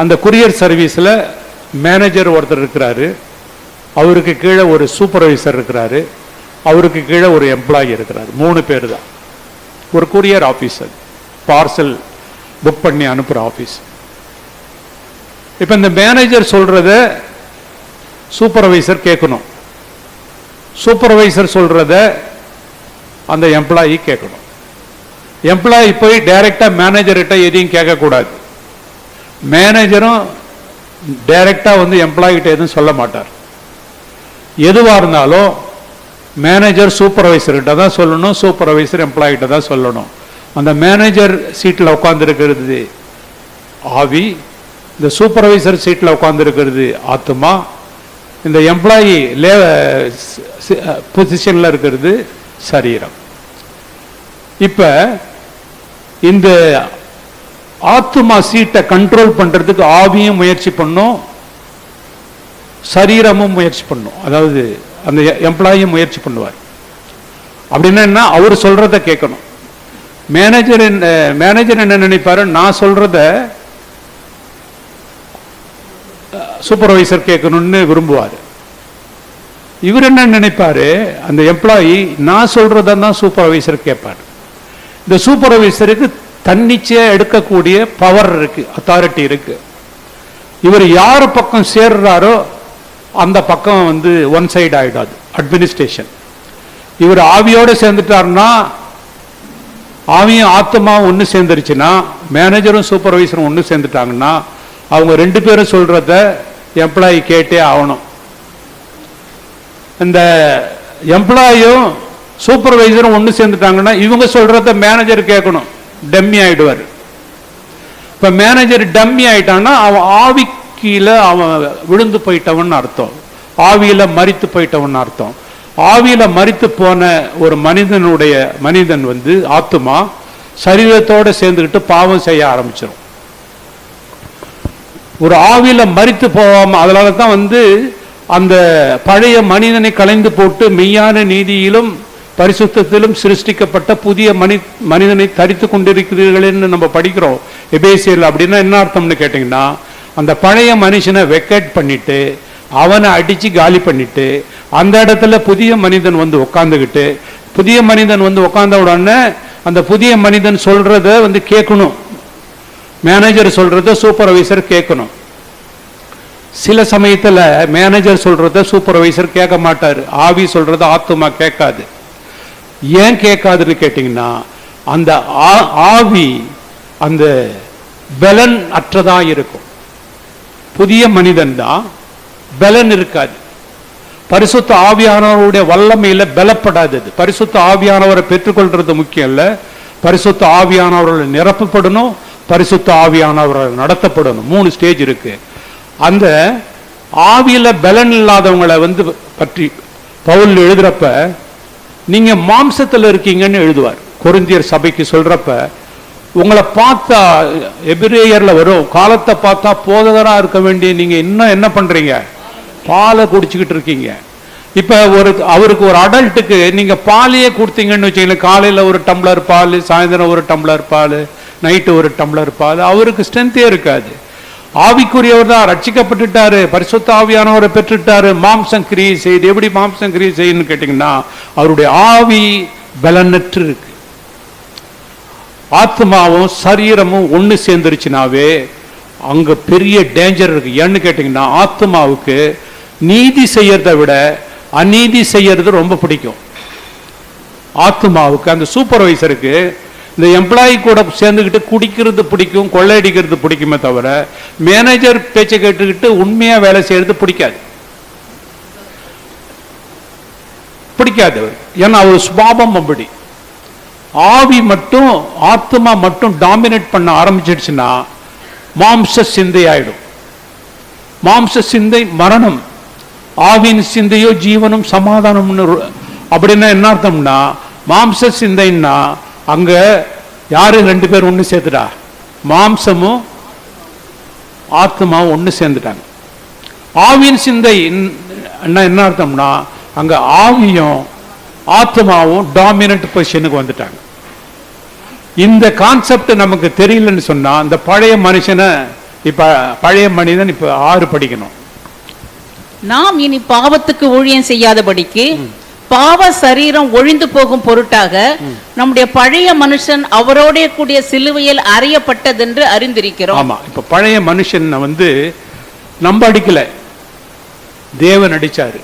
[SPEAKER 2] அந்த குரியர் சர்வீஸ்ல மேனேஜர் ஒருத்தர் இருக்கிறாரு, அவருக்கு கீழே ஒரு சூப்பர்வைசர் இருக்கிறாரு, அவருக்கு கீழே ஒரு எம்ப்ளாயி இருக்கிறாரு. 3 பேர் தான் ஒரு குரியர் ஆபீஸ். பார்சல் புக் பண்ணி அனுப்புற ஆபீஸ். இப்ப இந்த மேனேஜர் சொல்றத சூப்பர்வைசர் கேட்கணும், சூப்பர்வைசர் சொல்றத அந்த எம்ப்ளாயி கேட்கணும். எம்ப்ளாயி போய் டைரக்டா மேனேஜர்கிட்ட எதையும் கேட்கக்கூடாது. மேனேஜரும் டைரக்டா வந்து எம்ப்ளாயி கிட்ட எதுவும் சொல்ல மாட்டார். எதுவா இருந்தாலும் மேனேஜர் சூப்பர்வைசர் கிட்ட தான் சொல்லணும், சூப்பர்வைசர் எம்ப்ளாயி கிட்ட தான் சொல்லணும். அந்த மேனேஜர் சீட்டில் உட்கார்ந்து இருக்கிறது ஆவி, இந்த சூப்பர்வைசர் சீட்டில் உட்கார்ந்து இருக்கிறது ஆத்மா, இந்த எம்ப்ளாயி பொசிஷன்ல இருக்கிறது சரீரம். இப்ப இந்த ஆத்மா சீட்டை கண்ட்ரோல் பண்றதுக்கு ஆவியும் முயற்சி பண்ணும், சரீரமும் முயற்சி பண்ணும். அதாவது அந்த எம்ப்ளாயும் முயற்சி பண்ணுவார். அப்படின்னா அவர் சொல்றத கேட்கணும். மேனேஜர் என்ன நினைப்பாரு, நான் சொல்றத சூப்பர்வைசர் கேட்கணும்னு விரும்புவார். இவர் என்ன நினைப்பாரு, அந்த எம்ப்ளாயி நான் சொல்றதான் சூப்பர்வைசர் கேட்பார். இந்த சூப்பர்வைசருக்கு தன்னிச்சையா எடுக்கக்கூடிய பவர் இருக்கு, அத்தாரிட்டி இருக்கு. இவர் யார் பக்கம் சேர்றாரோ அந்த பக்கம் வந்து ஒன் சைடு ஆயிடாது அட்மினிஸ்ட்ரேஷன். இவர் ஆவியோட சேர்ந்துட்டாருன்னா ஆவியும் ஆத்மாவும் ஒன்று சேர்ந்துருச்சுன்னா, மேனேஜரும் சூப்பர்வைசரும் ஒன்று சேர்ந்துட்டாங்கன்னா, அவங்க 2 பேரும் சொல்றத எம்ப்ளாயி கேட்டே ஆகணும். இந்த எம்ப்ளாயும் சூப்பர்வைசரும் ஒன்று சேர்ந்துட்டாங்கன்னா இவங்க சொல்றத மேனேஜர் கேட்கணும். டம்மி ஆயிடுவார். இப்ப மேனேஜர் டம்மி ஆயிட்டான்னா அவன் ஆவிக்கில அவன் விழுந்து போயிட்டவன் அர்த்தம், ஆவியில மரித்து போயிட்டவன் அர்த்தம். ஆவியில மரித்து போன ஒரு மனிதன் வந்து ஆத்துமா சரீரத்தோட சேர்ந்துக்கிட்டு பாவம் செய்ய ஆரம்பிச்சிடும். ஒரு ஆவியில மரித்து போவாம, அதனால தான் வந்து அந்த பழைய மனிதனை களைந்து போட்டு மெய்யான நீதியிலும் பரிசுத்தத்திலும் சிருஷ்டிக்கப்பட்ட புதிய மனிதனை தரித்து கொண்டிருக்கிறீர்கள்னு நம்ம படிக்கிறோம் எபேசியர்ல. அப்படின்னா என்ன அர்த்தம்னு கேட்டீங்கன்னா, அந்த பழைய மனுஷனை வெக்கேட் பண்ணிட்டு அவனை அடிச்சு காலி பண்ணிட்டு அந்த இடத்துல புதிய மனிதன் வந்து உட்காந்துக்கிட்டு, புதிய மனிதன் வந்து உட்கார்ந்த உடனே அந்த புதிய மனிதன் சொல்றத வந்து கேட்கணும். மேனேஜர் சொல்றத சூப்பர்வைசர் கேட்கணும். சில சமயத்துல மேனேஜர் சொல்றத சூப்பர்வைசர் கேட்க மாட்டாரு, ஆவி சொல்றத ஆத்துமா கேட்காது. ஏன் கேட்காதுன்னு கேட்டீங்கன்னா, அந்த ஆவி அந்த பலன் அற்றதா இருக்கும். புதிய மனிதன் தான் பலன் இருக்காது. பரிசுத்த ஆவியானவருடைய வல்லமையில பலப்படாது. பரிசுத்த ஆவியானவரை பெற்றுக்கொள்றது முக்கியம் இல்ல, பரிசுத்த ஆவியானவர்கள் நிரப்பப்படணும், பரிசுத்த ஆவியானவர்கள் நடத்தப்படணும். 3 ஸ்டேஜ் இருக்கு. அந்த ஆவியில பலன் இல்லாதவங்களை வந்து பற்றி பவுல் எழுதுறப்ப, நீங்க மாம்சத்துல இருக்கீங்கன்னு எழுதுவார். கொரிந்தியர் சபைக்கு சொல்றப்ப, உங்களை பார்த்தா எபிரேயர்ல வரும், காலத்தை பார்த்தா போதகரா இருக்க வேண்டிய நீங்க இன்னும் என்ன பண்றீங்க, பாலை குடிச்சுக்கிட்டு இருக்கீங்க. இப்ப அவருக்கு ஒரு அடல்ட்டுக்கு நீங்க பாலையே கொடுத்தீங்கன்னு வச்சுக்கீங்களேன், காலையில ஒரு டம்ளர் பால், சாயந்தரம் ஒரு டம்ளர் பால், நைட்டு ஒரு டம்ளர் பால், அவருக்கு ஸ்ட்ரென்த்தே இருக்காது. ஆவிக்குரியவர் தான், ரட்சிக்கப்பட்டுட்டாரு, பரிசுத்த ஆவியானவரை பெற்றுட்டாரு, மாம்சம் கிரியை செய்து. எப்படி மாம்சம் கிரியை செய்யுன்னு கேட்டீங்கன்னா, அவருடைய ஆவி பலனற்று இருக்கு. ஆத்மாவும் சரீரமும் ஒன்று சேர்ந்துருச்சுனாவே அங்க பெரிய டேஞ்சர் இருக்கு. ஏன்னு கேட்டீங்கன்னா, ஆத்மாவுக்கு நீதி செய்யறதை விட அநீதி செய்யறது ரொம்ப பிடிக்கும். ஆத்மாவுக்கு, அந்த சூப்பர்வைசருக்கு இந்த எம்ப்ளாயி கூட சேர்ந்துக்கிட்டு குடிக்கிறது பிடிக்கும், கொள்ளையடிக்கிறது பிடிக்குமே தவிர மேனேஜர் பேச்சை கேட்டுக்கிட்டு உண்மையா வேலை செய்யறது பிடிக்காது. ஏன்னா அவர் சுபாவம் அப்படி. ஆவி மட்டும் ஆத்மா மட்டும் டாமினேட் பண்ண ஆரம்பிச்சிடுச்சுன்னா மாம்ச சிந்தை ஆயிடும். மாம்ச சிந்தை மரணம், ஆவியின் சிந்தையோ ஜீவனும் சமாதானம்னு. அப்படின்னா என்ன அர்த்தம்னா, மாம்ச சிந்தைன்னா அங்க யாரு 2 பேர் ஒன்று சேர்த்துட்டா, மாம்சமும் ஆத்மாவும் ஒன்று சேர்ந்துட்டாங்க. ஆவியின் சிந்தை என்ன அர்த்தம்னா, அங்க ஆவியும் ஆத்மாவும் டாமினன்ட் பொசிஷனுக்கு வந்துட்டாங்க. இந்த கான்செப்ட் நமக்கு தெரியலன்னு சொன்னா, அந்த பழைய மனுஷனை பழைய மனிதன் இப்ப 6 படிக்கணும்.
[SPEAKER 3] நாம் இனி பாவத்துக்கு ஊழியம் செய்யாதபடிக்கு பாவ சரீரம் ஒழிந்து போகும் பொருட்டாக நம்முடைய பழைய மனுஷன் அவரோட கூடிய சிலுவையில் அறையப்பட்டதென்று அறிந்திருக்கிறோம்.
[SPEAKER 2] ஆமா, இப்ப பழைய மனுஷன் வந்து நம்ம அடிக்கல, தேவன் அடிச்சாரு.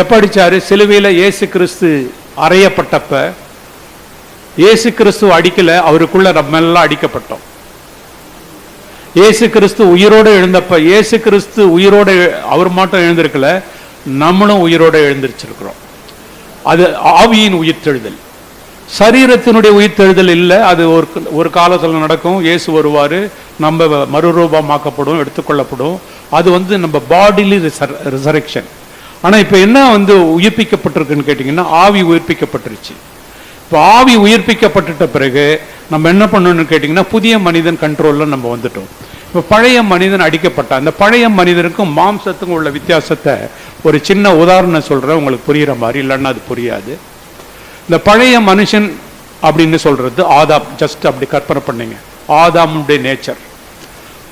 [SPEAKER 2] எப்ப அடிச்சாரு? சிலுவையில இயேசு கிறிஸ்து அறையப்பட்டப்ப. இயேசு கிறிஸ்து அடிக்கல, அவருக்குள்ள நம்ம எல்லாம் அடிக்கப்பட்டோம். இயேசு கிறிஸ்து உயிரோடு எழுந்தப்ப, இயேசு கிறிஸ்து உயிரோடு அவர் மட்டும் எழுந்திருக்கல, நம்மளும் உயிரோடு எழுந்திருச்சிருக்கிறோம். அது ஆவியின் உயிர்த்தெழுதல், சரீரத்தினுடைய உயிர்த்தெழுதல் இல்லை. அது ஒரு காலத்தில் நடக்கும். இயேசு வருவாரு, நம்ம மறுரூபமாக்கப்படும், எடுத்துக்கொள்ளப்படும். அது வந்து நம்ம பாடிலி ரிசரெக்ஷன். ஆனா இப்ப என்ன வந்து உயிர்ப்பிக்கப்பட்டிருக்குன்னு கேட்டீங்கன்னா, ஆவி உயிர்ப்பிக்கப்பட்டுருச்சு. இப்போ ஆவி உயிர்ப்பிக்கப்பட்டுட்ட பிறகு நம்ம என்ன பண்ணணும்னு கேட்டிங்கன்னா, புதிய மனிதன் கண்ட்ரோலில் நம்ம வந்துட்டோம். இப்போ பழைய மனிதன் அடிக்கப்பட்ட அந்த பழைய மனிதனுக்கும் மாம்சத்துக்கும் உள்ள வித்தியாசத்தை ஒரு சின்ன உதாரணம் சொல்கிறேன், உங்களுக்கு புரிகிற மாதிரி, இல்லைன்னா அது புரியாது. இந்த பழைய மனுஷன் அப்படின்னு சொல்கிறது ஆதாம். ஜஸ்ட் அப்படி கற்பனை பண்ணீங்க, ஆதாமுடைய நேச்சர்.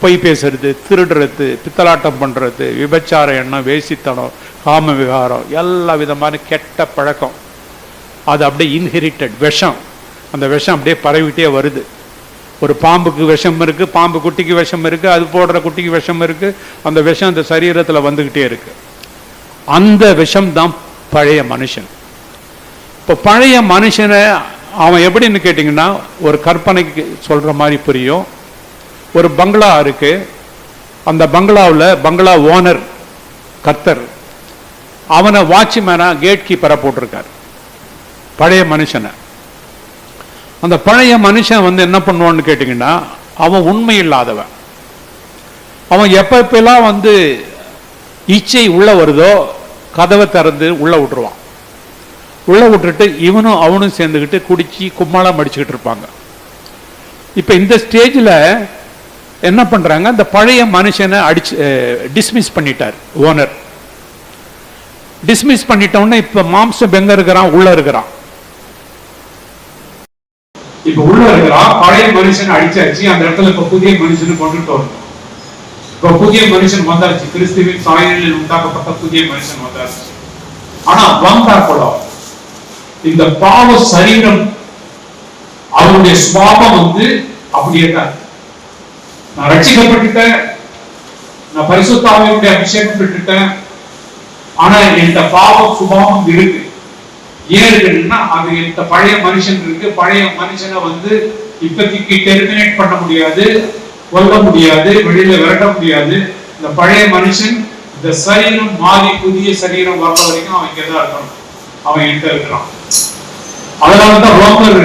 [SPEAKER 2] பொய் பேசுறது, திருடுறது, பித்தலாட்டம் பண்ணுறது, விபச்சார எண்ணம், வேசித்தனம், காம விகாரம், எல்லா விதமான கெட்ட பழக்கம். அது அப்படியே இன்ஹெரிட்டட் விஷம். அந்த விஷம் அப்படியே பரவிட்டே வருது. ஒரு பாம்புக்கு விஷம் இருக்கு, பாம்பு குட்டிக்கு விஷம் இருக்கு, அது போடுற குட்டிக்கு விஷம் இருக்கு. அந்த விஷம் அந்த சரீரத்தில் வந்துகிட்டே இருக்கு. அந்த விஷம் தான் பழைய மனுஷன். இப்போ பழைய மனுஷனை அவன் எப்படின்னு கேட்டிங்கன்னா, ஒரு கற்பனைக்கு சொல்ற மாதிரி புரியும். ஒரு பங்களா இருக்கு, அந்த பங்களாவில் பங்களா ஓனர் கர்த்தர் அவனை வாட்ச்மேனா கேட் கீப்பரை போட்டிருக்கார், பழைய மனுஷனை. அந்த பழைய மனுஷன் வந்து என்ன பண்ணுவான்னு கேட்டிங்கன்னா, அவன் உண்மை இல்லாதவன். அவன் எப்பெல்லாம் வந்து இச்சை உள்ள வருதோ கதவை திறந்து உள்ள விட்டுருவான். உள்ள விட்டுட்டு இவனும் அவனும் சேர்ந்துக்கிட்டு குடிச்சு கும்மாளம் அடிச்சுக்கிட்டு இருப்பாங்க. இப்போ இந்த ஸ்டேஜில் என்ன பண்ணுறாங்க, இந்த பழைய மனுஷனை டிஸ்மிஸ் பண்ணிட்டார் ஓனர். டிஸ்மிஸ் பண்ணிட்டோன்னே இப்போ மாம்சம் எங்க இருக்கிறான், உள்ள இருக்கிறான். இப்ப உள்ள இருக்கிறான், பழைய மனுஷன் அடிச்சாச்சு, அந்த இடத்துல இப்ப புதிய மனுஷனை கொண்டுட்டு வரணும். இப்ப புதிய மனுஷன் வந்தாச்சு, கிறிஸ்துவின் சாயலில் உண்டாக்கப்பட்ட புதிய மனுஷன் வந்தாச்சு. ஆனா வந்தா கூட இந்த பாவ சரீரம் அவருடைய சுபாவம் வந்து அப்படியே தான். நான் ரட்சிக்கப்பட்டுட்டேன், நான் பரிசுத்த ஆவியுடைய அபிஷேகம் பெற்றுட்டேன், ஆனா இந்த பாவ சுபாவம் இருக்கு. ஏன் இருக்குன்னா, அது இந்த பழைய மனுஷன் இருக்கு. பழைய மனுஷனை வந்து இப்போதைக்கு டெர்மினேட் பண்ண முடியாது, கொல்ல முடியாது, வெளியில விரட்ட முடியாது. இந்த பழைய மனுஷன் இந்த சரீரம் மாறி புதிய சரீரம் வர்ற வரைக்கும் அவன் இங்கதான் இருக்கணும், அவன் என்கிட்ட இருக்கிறான். அதனாலதான் ரோமர்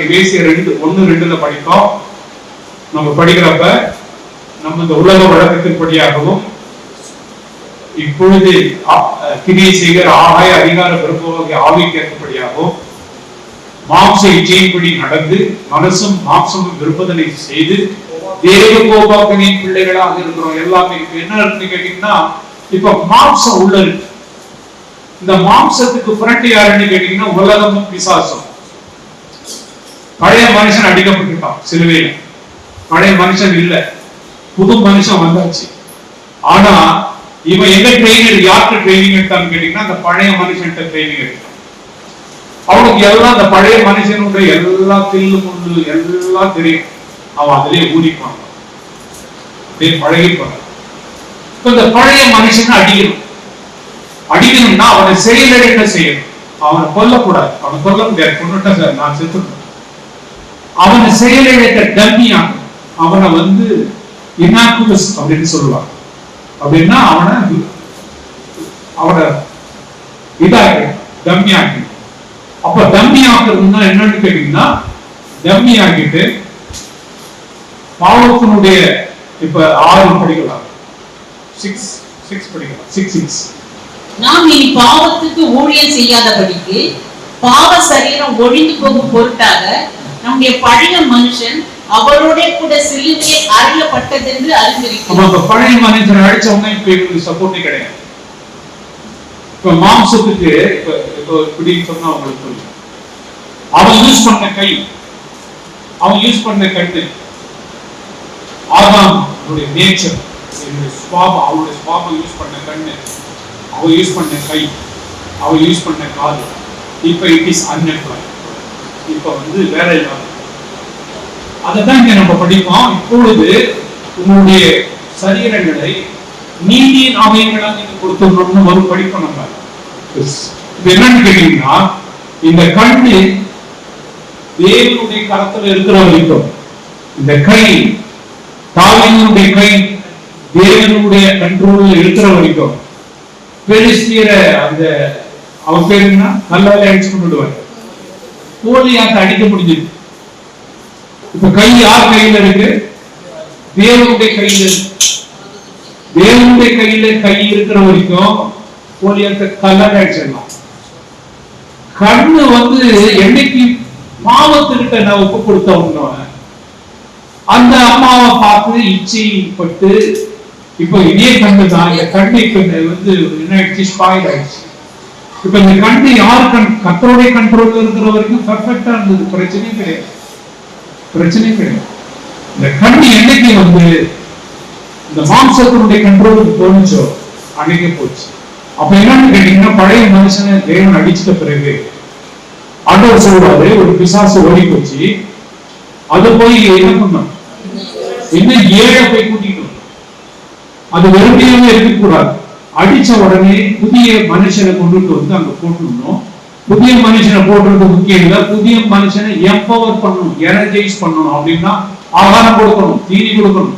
[SPEAKER 2] எபேசியர் 1:2 படித்தோம். நம்ம படிக்கிறப்ப நம்ம இந்த உலக வழக்கத்தின்படியாகவும் இப்பொழுது கிரியை செய்கிற ஆகாய அதிகார விருப்பவகை ஆவிக்கு ஏற்படியாகவும் மாம்ச இச்சையின்படி நடந்து மனசும் மாம்சமும் விருப்பதனை செய்து தேவ கோபாக்கனின் பிள்ளைகளாக இருக்கிறோம். எல்லாமே என்ன இருக்குன்னு கேட்டீங்கன்னா, இப்ப மாம்சம் உள்ள இருக்கு. இந்த மாம்சத்துக்கு புரட்டி யாருன்னு கேட்டீங்கன்னா, உலகமும் பிசாசும். பழைய மனுஷன் அடிக்கப்பட்டுட்டான் சிலுவையில, பழைய மனுஷன் இல்ல, புது மனுஷன் வந்தாச்சு. ஆனா இவன் எங்க ட்ரைனிங், யாருக்கு ட்ரைனிங் எடுத்தான்னு கேட்டீங்கன்னா, அந்த பழைய மனுஷன் ட்ரைனிங் எடுத்தான். அவனுக்கு எல்லாம் அந்த பழைய மனுஷனுடைய எல்லா தில்லு முள்ளு எல்லாம் தெரியும். அவன் அதிலே ஊதிப்பான், அப்படியே பழகிப்பான். இந்த பழைய மனுஷனை அடிக்கணும்னா அவனை செயல என்ன செய்யணும், அவனை கொல்லக்கூடாது. அவனை கொல்ல முடியாது, கொண்டுட்டா சார் நான் செத்துட்டேன். அவனை செயலிழக்க டம்மியாகும். அவனை வந்து இனாக்குலஸ் அப்படின்னு சொல்லுவாங்க. அப்படின்னா அவனை இதாக்கி டம்மி ஆக்கி. அப்ப டம்மி ஆக்குறதுன்னா என்னன்னு கேட்டீங்கன்னா, டம்மி ஆக்கிட்டு பாவத்தினுடைய இப்ப 6 படிக்கலாம், 6 படிக்கலாம், 6
[SPEAKER 3] நாம் இனி பாவத்துக்கு ஊழியம் செய்யாதபடிக்கு பாவ சரீரம் ஒழிந்து போகும் பொருட்டாக நம்முடைய பழைய மனுஷன் அவரோட கூட சிலுவையில் அறையப்பட்டதென்று அறிந்திருக்கிறோம்.
[SPEAKER 2] பழைய மனுஷன் அடிச்சவங்க இப்ப இவங்களுக்கு சப்போர்ட்டே கிடையாது. இப்ப மாம்சத்துக்கு இப்ப இப்படி சொன்னா அவங்களுக்கு புரியும். அவன் யூஸ் பண்ண கை, அவன் யூஸ் பண்ண கட்டு, ஆதாம் நேச்சர், அவருடைய சுபாவம் யூஸ் பண்ண கண்ணு, அவன் யூஸ் பண்ண கை, அவன் யூஸ் பண்ண காது. இப்ப இட் இஸ் அன்எம்ப்ளாய்ட், இப்ப வந்து வேலை இல்லாத. அதைதான் இங்க நம்ம படிப்போம். இப்பொழுது உங்களுடைய சரீரங்களை நீதியின் அவயங்களாக நீங்க கொடுத்துடணும்னு ஒரு படிப்போம் நம்ம. இது என்னன்னு கேட்டீங்கன்னா, இந்த கண்ணு தேவனுடைய கரத்துல இருக்கிற வரைக்கும், இந்த கை தாவீதுடைய கை தேவனுடைய கண்ட்ரோல்ல இருக்கிற வரைக்கும், பெலிஸ்தியர அந்த அவன் பேர் என்ன, கல்லால அடிச்சு கொண்டுடுவாங்க, கோலியாத்த அடிக்க முடிஞ்சது. இப்ப கை யார் கையில இருக்கு? தேவனுடைய கையில. தேவனுடைய கையில கை இருக்கிற வரைக்கும் கோலியாத்த கல்லால அடிச்சிடலாம். கண்ணு வந்து என்னைக்கு பாவத்துக்கிட்ட நான் ஒப்பு கொடுத்தவங்க அந்த அம்மாவை பார்த்து இச்சைப்பட்டு இப்ப இதே கண்ணு தான் இந்த கண்ணுக்கு வந்து என்ன ஆயிடுச்சு, ஸ்பாயில் ஆயிடுச்சு. இப்ப இந்த கண்ணு யாரு கர்த்தருடைய கண்ட்ரோல் இருக்கிற வரைக்கும் பர்ஃபெக்டா இருந்தது, பிரச்சனையே கிடையாது, பிரச்சனையே கிடையாது. இந்த கண்ணு என்னைக்கு வந்து இந்த மாம்சத்தினுடைய கண்ட்ரோலுக்கு போனுச்சோ அன்னைக்கு போச்சு. அப்ப என்னன்னு கேட்டீங்கன்னா, பழைய மனுஷனை தேவன் அடிச்சிட்ட பிறகு ஆண்டவர் சொல்றாரு, ஒரு பிசாசு ஓடி போச்சு, அது போய் என்ன பண்ணும், இன்னும் 7 போய் கூட்டிட்டு. அது வெறுமையாவே இருக்கக்கூடாது, அடிச்ச உடனே புதிய மனுஷனை கொண்டுட்டு வந்து அங்க போட்டுடணும். புதிய மனுஷனை போடுறது முக்கியம் இல்ல, புதிய மனுஷனை எம்பவர் பண்ணணும், எனர்ஜைஸ் பண்ணணும். அப்படின்னா ஆகாரம் கொடுக்கணும், தீனி கொடுக்கணும்,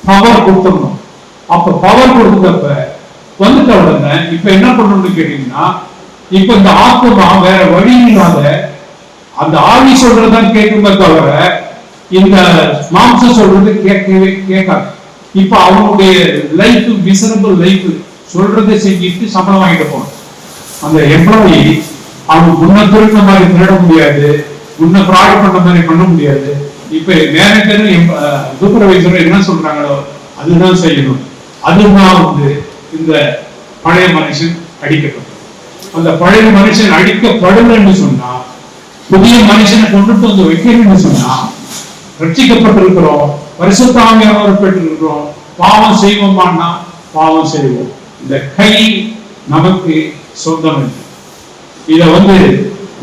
[SPEAKER 2] பவர் கொடுத்துடணும். அப்ப பவர் கொடுத்தப்ப வந்துட்ட உடனே இப்ப என்ன பண்ணணும்னு கேட்டீங்கன்னா, இப்ப இந்த ஆத்மா வேற வழி இல்லாத அந்த ஆவி சொல்றதுதான் கேட்குமே தவிர இந்த மாம்சம் சொல்றது கேட்கவே கேட்காது. இப்ப அவனுடைய லைஃப் மிசரபிள் லைஃப் சொல்றதை செஞ்சுட்டு சம்பளம் வாங்கிட்டு போகணும். அந்த எம்ப்ளாயி அவன் முன்ன திருந்த மாதிரி திருட முடியாது, முன்ன ஃப்ராட் பண்ண மாதிரி பண்ண முடியாது. இப்ப மேனேஜரும் சூப்பர்வைசரும் என்ன சொல்றாங்களோ அதுதான் செய்யணும். அதுதான் இந்த பழைய மனுஷன் அடிக்கப்படும். அந்த பழைய மனுஷன் அடிக்கப்படலன்னு சொன்னா, புதிய மனுஷனை கொண்டுட்டு வந்து வைக்கணும்னு சொன்னா, ரட்சிக்கப்பட்டிருக்கிறோம், பரிசுத்த ஆவியானவரை பெற்றிருக்கிறோம், பாவம் செய்வோமான்னா பாவம் செய்வோம். இந்த கை நமக்கு சொந்தம் இல்லை. இத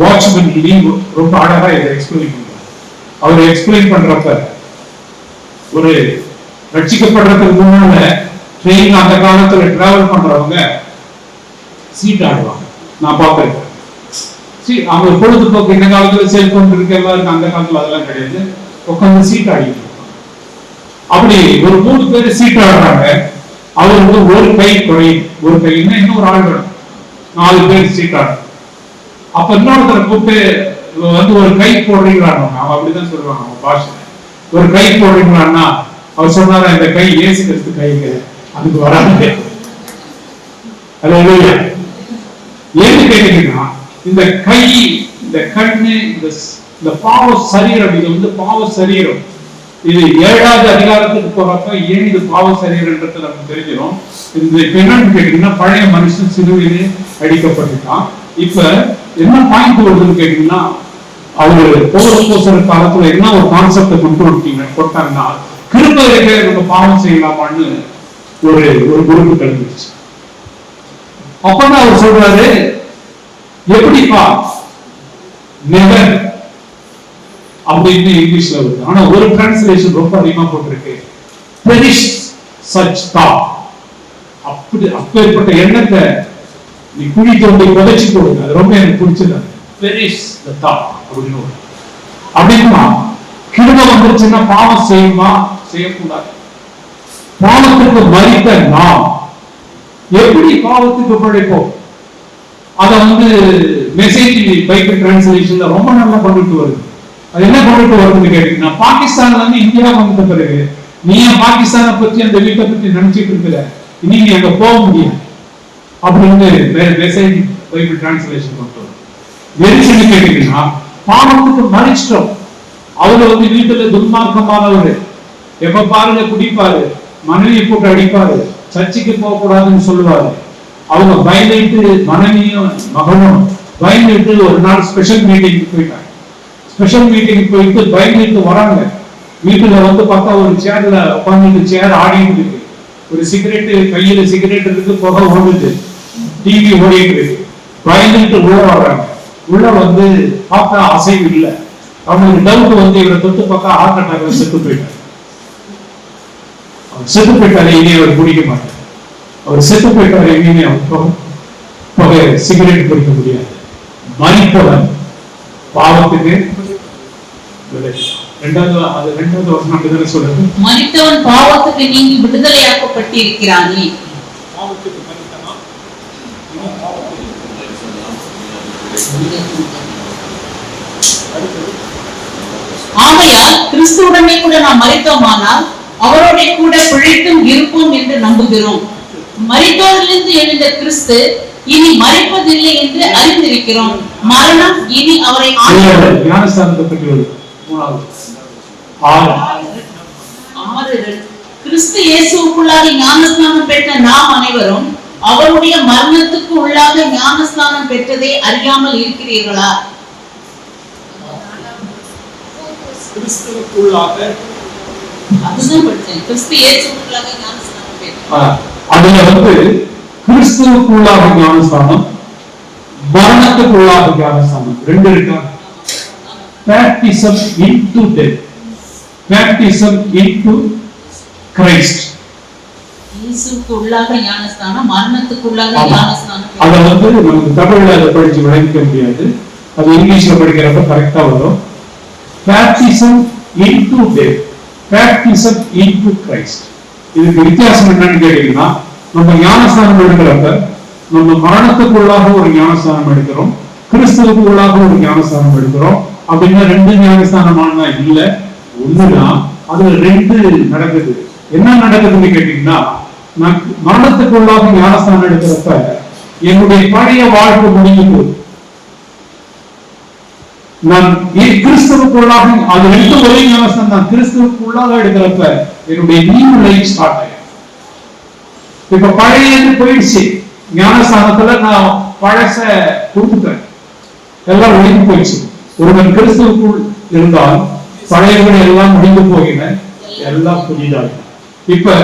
[SPEAKER 2] வாட்ச்மேன் லீவ் ரொம்ப அழகா இதை எக்ஸ்பிளைன் பண்றாரு. அவர் எக்ஸ்பிளைன் பண்றப்ப ஒரு ரட்சிக்கப்படுறதுக்கு முன்னால ட்ரெயின் அந்த காலத்துல டிராவல் பண்றவங்க சீட் ஆடுவாங்க. நான் பார்த்திருக்கேன். அவங்க பொழுதுபோக்கு இந்த காலத்துல செல்போன் இருக்கு, எல்லாம் இருக்கு. அந்த காலத்துல அதெல்லாம் கிடையாது. உட்காந்து சீட் ஆடிட்டு அப்படி ஒரு 3 பேர் சீட் ஆடுறாங்க. அவருக்கு ஒரு கை குறையும், ஒரு கைன்னா இன்னொரு ஆள் வேணும், 4 பேர் சீட் ஆடுறாங்க. அப்ப இன்னொருத்தரை கூப்பிட்டு ஒரு கை போடுறீங்களான்னு அவன் அப்படிதான் சொல்லுவாங்க அவங்க பாஷை. ஒரு கை போடுறீங்களான்னா அவர் சொன்னாரா, இந்த கை ஏசுகிறது கைங்க, அதுக்கு வராது. அது ஏன்னு கேட்டீங்கன்னா, இந்த கை, இந்த கண்ணு, இந்த பாவ சரீரம், இது பாவ சரீரம். இது 7வது அதிகாரத்துக்கு போறப்ப ஏன் இது பாவ சரீரம்ன்றது நமக்கு தெரிஞ்சிடும். இந்த என்னன்னு கேட்டீங்கன்னா, பழைய மனுஷன் சிலுவையிலே அடிக்கப்பட்டுட்டான். இப்ப என்ன பாயிண்ட் வருதுன்னு கேட்டீங்கன்னா, அவரு போகிற காலத்துல என்ன ஒரு கான்செப்டை கொடுத்தாங்கன்னா, கிருபையிலே நம்ம பாவம் செய்யலாமான்னு ஒரு குரூப் கழிச்சு. அப்பதான் அவர் சொல்றாரு, எப்படிப்பா நெவர் அப்படின்னு இங்கிலீஷ்ல வருது. ஆனா ஒரு டிரான்ஸ்லேஷன் ரொம்ப அதிகமா போட்டிருக்கு, perish such thought. அப்பேற்பட்ட எண்ணத்தை நீ குழி தோண்டி புதைச்சு போடுங்க. அது ரொம்ப எனக்கு பிடிச்சது. perish the thought அப்படின்னு. அப்படின்னா கிருபை வந்துருச்சுன்னா பாவம் செய்யுமா, செய்யக்கூடாது. பாவத்துக்கு மரித்த நாம் எப்படி பாவத்துக்கு பிழைப்போம்? அத மெசேஜ் பைபிள் டிரான்ஸ்லேஷன்ல ரொம்ப நல்லா கொண்டுட்டு வருது. அது என்ன கொண்டுட்டு வருதுன்னு கேட்டீங்கன்னா, பாகிஸ்தான்ல இருந்து இந்தியா வந்த பிறகு நீ பாகிஸ்தானை பத்தி அந்த வீட்டை பத்தி நினைச்சிட்டு இருக்கிற, இனி நீ அங்க போக முடியும் அப்படின்னு மெசேஜ் பைபிள் டிரான்ஸ்லேஷன் கொண்டு வரும். எரிச்சல் கேட்டீங்கன்னா, பாவத்துக்கு மறிச்சிட்டோம். அவரு வீட்டுல துன்மார்க்கமானவரு, எப்ப பாருங்க குடிப்பாரு, மனைவியை போட்டு அடிப்பாரு, சர்ச்சைக்கு போக கூடாதுன்னு சொல்லுவாரு. அவங்க பயந்துட்டு, மனைவியும் மகனும் பயந்துட்டு ஒரு நாள் ஸ்பெஷல் மீட்டிங் போயிட்டாங்க. ஸ்பெஷல் மீட்டிங் போயிட்டு பயந்துட்டு வராங்க. வீட்டுல பார்த்தா ஒரு சேர்ல உட்காந்துட்டு சேர் ஆடிட்டு இருக்கு, ஒரு சிகரெட் கையில சிகரெட் இருக்கு, புகை ஓடுது, டிவி ஓடிட்டு இருக்கு. பயந்துட்டு உள்ள வர்றாங்க. உள்ள பார்த்தா அசைவு இல்லை. அவங்களுக்கு டவுட் இவரை தொட்டு பார்த்தா ஹார்ட் அட்டாக்ல செத்து போயிட்டார். அவர் செத்து போயிட்டாரு, இனி அவர் குடிக்க மாட்டார். அவர் செத்து போயிட்டாரு, இனிமே அவர் சிகரெட் குடிக்க முடியாது. மனிதன் பாவத்துக்கு ரெண்டாவது வருஷம் அப்படிதானே சொல்றது,
[SPEAKER 3] மனிதன் பாவத்துக்கு நீங்கி விடுதலையாக்கப்பட்டிருக்கிறானே. ஆகையால் கிறிஸ்துவுடனே கூட நாம் மரித்தோமானால் அவரோட கூட பிழைத்தும் இருப்போம் என்று நம்புகிறோம். மரித்தோரிலிருந்து எழுந்த கிறிஸ்து இனி மரிப்பதில்லை என்று அறிந்திருக்கிறோம். மரணம் இனி அவரை கிறிஸ்து இயேசுவுக்குள்ளாக ஞானஸ்நானம் பெற்ற நாம் அனைவரும் அவருடைய மரணத்துக்கு உள்ளாக ஞானஸ்நானம் பெற்றதை அறியாமல் இருக்கிறீர்களா?
[SPEAKER 2] கிறிஸ்துவுக்குள்ளாக
[SPEAKER 3] அதுதான் படிச்சேன். கிறிஸ்து இயேசுவுக்குள்ளாக ஞானஸ்நானம் பெற்றார்.
[SPEAKER 2] அதுல கிறிஸ்துவுக்குள்ளாக ஞானஸ்நானம், மரணத்துக்குள்ளாக ஞானஸ்நானம் ரெண்டு இருக்கா? Baptism into death, baptism into Christ.
[SPEAKER 3] கிறிஸ்துவுக்கு உள்ளாக ஞானஸ்தானம், மரணத்துக்கு உள்ளாக ஞானஸ்தானம்.
[SPEAKER 2] அதை நமக்கு தமிழ்ல அதை படிச்சு விளங்கிக்க முடியாது, அது இங்கிலீஷ்ல படிக்கிறப்ப கரெக்டா வரும். Baptism into death, baptism into Christ. இதுக்கு வித்தியாசம் என்னன்னு கேட்டீங்கன்னா, நம்ம ஞானஸ்தானம் எடுக்கிறப்ப நம்ம மரணத்துக்குள்ளாக ஒரு ஞானஸ்தானம் எடுக்கிறோம், கிறிஸ்துவுக்கு உள்ளாக ஒரு ஞானஸ்தானம் எடுக்கிறோம். அப்படின்னா ரெண்டு ஞானஸ்தானமான இல்ல, ஒண்ணுதான். அதுல ரெண்டு நடக்குது. என்ன நடக்குதுன்னு கேட்டீங்கன்னா, நான் மரணத்துக்குள்ளாக ஞானஸ்தானம் எடுக்கிறப்ப என்னுடைய பழைய வாழ்க்கை முடிஞ்சு போகுது. நான் கிறிஸ்துவுக்குள்ளாக, அது ரெண்டு ஒரே ஞானஸ்தானம் தான். கிறிஸ்துவுக்குள்ளாக எடுக்கிறப்ப என்னுடைய நியூ லைஃப் ஸ்டார்ட் ஆயிடும். இப்ப பழையது போயிடுச்சு, ஞானஸ்தானத்துல நான் பழச கொடுத்துட்டேன், எல்லாம் ஒழிந்து போயிடுச்சு. ஒருவன் கிறிஸ்துவுக்குள் இருந்தால் பழையவர்கள் எல்லாம் முடிந்து போகின, எல்லாம் புதிதாக. இப்ப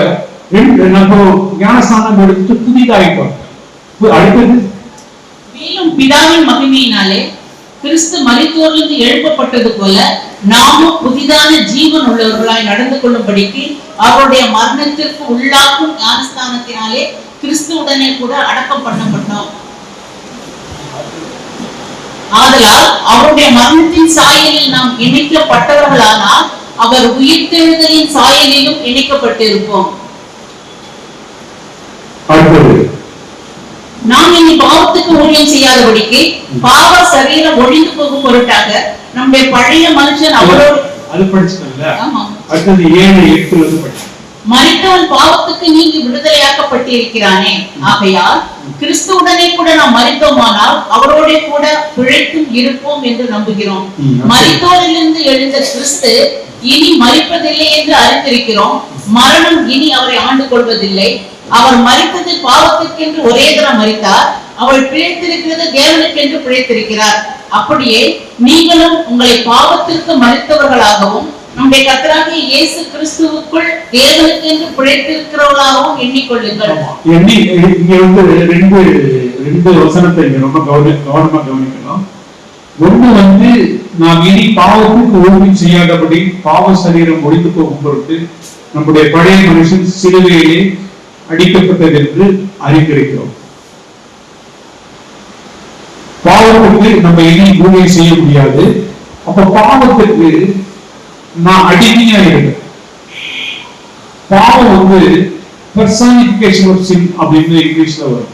[SPEAKER 2] நம்ம ஞானஸ்தானம் எடுத்து புதிதாயிட்டோம். அடுத்தது,
[SPEAKER 3] மேலும் பிதாவின் மகிமையினாலே கிறிஸ்து மரித்தோரிலிருந்து எழுப்பப்பட்டது போல நாமும் புதிதான ஜீவன் உள்ளவர்களாய் நடந்து கொள்ளும்படிக்கு அவருடைய மரணத்திற்கு உள்ளாக்கும் ஞானஸ்தானத்தினாலே கிறிஸ்துவுடனே கூட அடக்கம் பண்ணப்பட்டோம். ஆதலால் அவருடைய மரணத்தின் சாயலில் நாம் இணைக்கப்பட்டவர்களானால் அவர் உயிர்த்தெழுதலின் சாயலிலும் இணைக்கப்பட்டிருப்போம். நாம் இனி பாவத்துக்கு ஊழியம் செய்யாதபடிக்கு பாவ சரீரம் ஒழிந்து போகும் பொருட்டாக நம்முடைய பழைய மனுஷன் அவரோடு மரித்தவன் பாவத்துக்கு நீங்கி விடுதலையாக்கப்பட்டிருக்கிறானே. ஆகையால் கிறிஸ்துவுடனே கூட நாம் மரித்தோமானால் அவரோட கூட பிழைத்தும் இருப்போம் என்று நம்புகிறோம். மரித்தோரிலிருந்து எழுந்த கிறிஸ்து இனி மரிப்பதில்லை என்று அறிந்திருக்கிறோம். மரணம் இனி அவரை ஆண்டு கொள்வதில்லை. அவர் மரித்தது பாவத்திற்கென்று ஒரே தரம் மரித்தார், அவள் பிழைத்திருக்கிறது தேவனுக்கென்று பிழைத்திருக்கிறார். அப்படியே நீங்களும் உங்களை பாவத்திற்கு மரித்தவர்களாகவும் நம்முடைய கர்த்தராகிய இயேசு கிறிஸ்துவுக்குள் தேவனுக்கென்று பிழைத்திருக்கிறவர்களாகவும் எண்ணிக்கொள்ளுங்கள்.
[SPEAKER 2] இங்க ரெண்டு வசனத்தை ரொம்ப கவனமா கவனிக்கணும். ஒண்ணு நாம் இனி பாவத்துக்கு ஊழியம் செய்யாதபடி பாவ சரீரம் ஒழிந்து போகும் பொருட்டு நம்முடைய பழைய மனுஷன் சிலுவையிலே அடிக்கப்பட்டது என்று அறிந்திருக்கிறோம். பாவத்துக்கு நம்ம இனி ஊழியம் செய்ய முடியாது. அப்ப பாவத்துக்கு நான் அடிமையா இருக்கேன். பாவம் பெர்சானிபிகேஷன் ஆஃப் சின் அப்படின்னு இங்கிலீஷ்ல வரும்.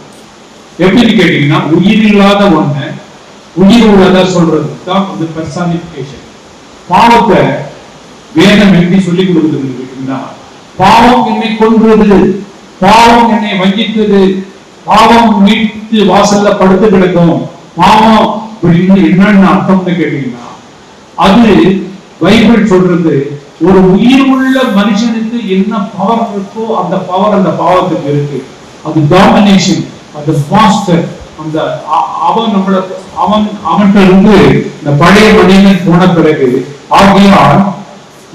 [SPEAKER 2] எப்படின்னு கேட்டீங்கன்னா, உயிர் இல்லாத ஒண்ண உயிர் உள்ளதா சொல்றது தான் பெர்சானிபிகேஷன். பாவத்தை வேதம் எப்படி சொல்லிக் கொடுக்குதுன்னு கேட்டீங்கன்னா, பாவம் என்னை கொன்றது, பாவம் என்னை வஞ்சித்தது, பாவம் வீட்டு வாசல்ல படுத்து கிடக்கும், பாவம் அப்படின்னு என்னன்னு அர்த்தம்னு கேட்டீங்கன்னா, அது பைபிள் சொல்றது ஒரு உயிர் உள்ள மனுஷனுக்கு என்ன பவர் இருக்கோ அந்த பவர் அந்த பாவத்துக்கு இருக்கு. அது டாமினேஷன், அது மாஸ்டர். அந்த அவன்கிட்ட இருந்து இந்த பழைய மனிதன் போன பிறகு, ஆகையால்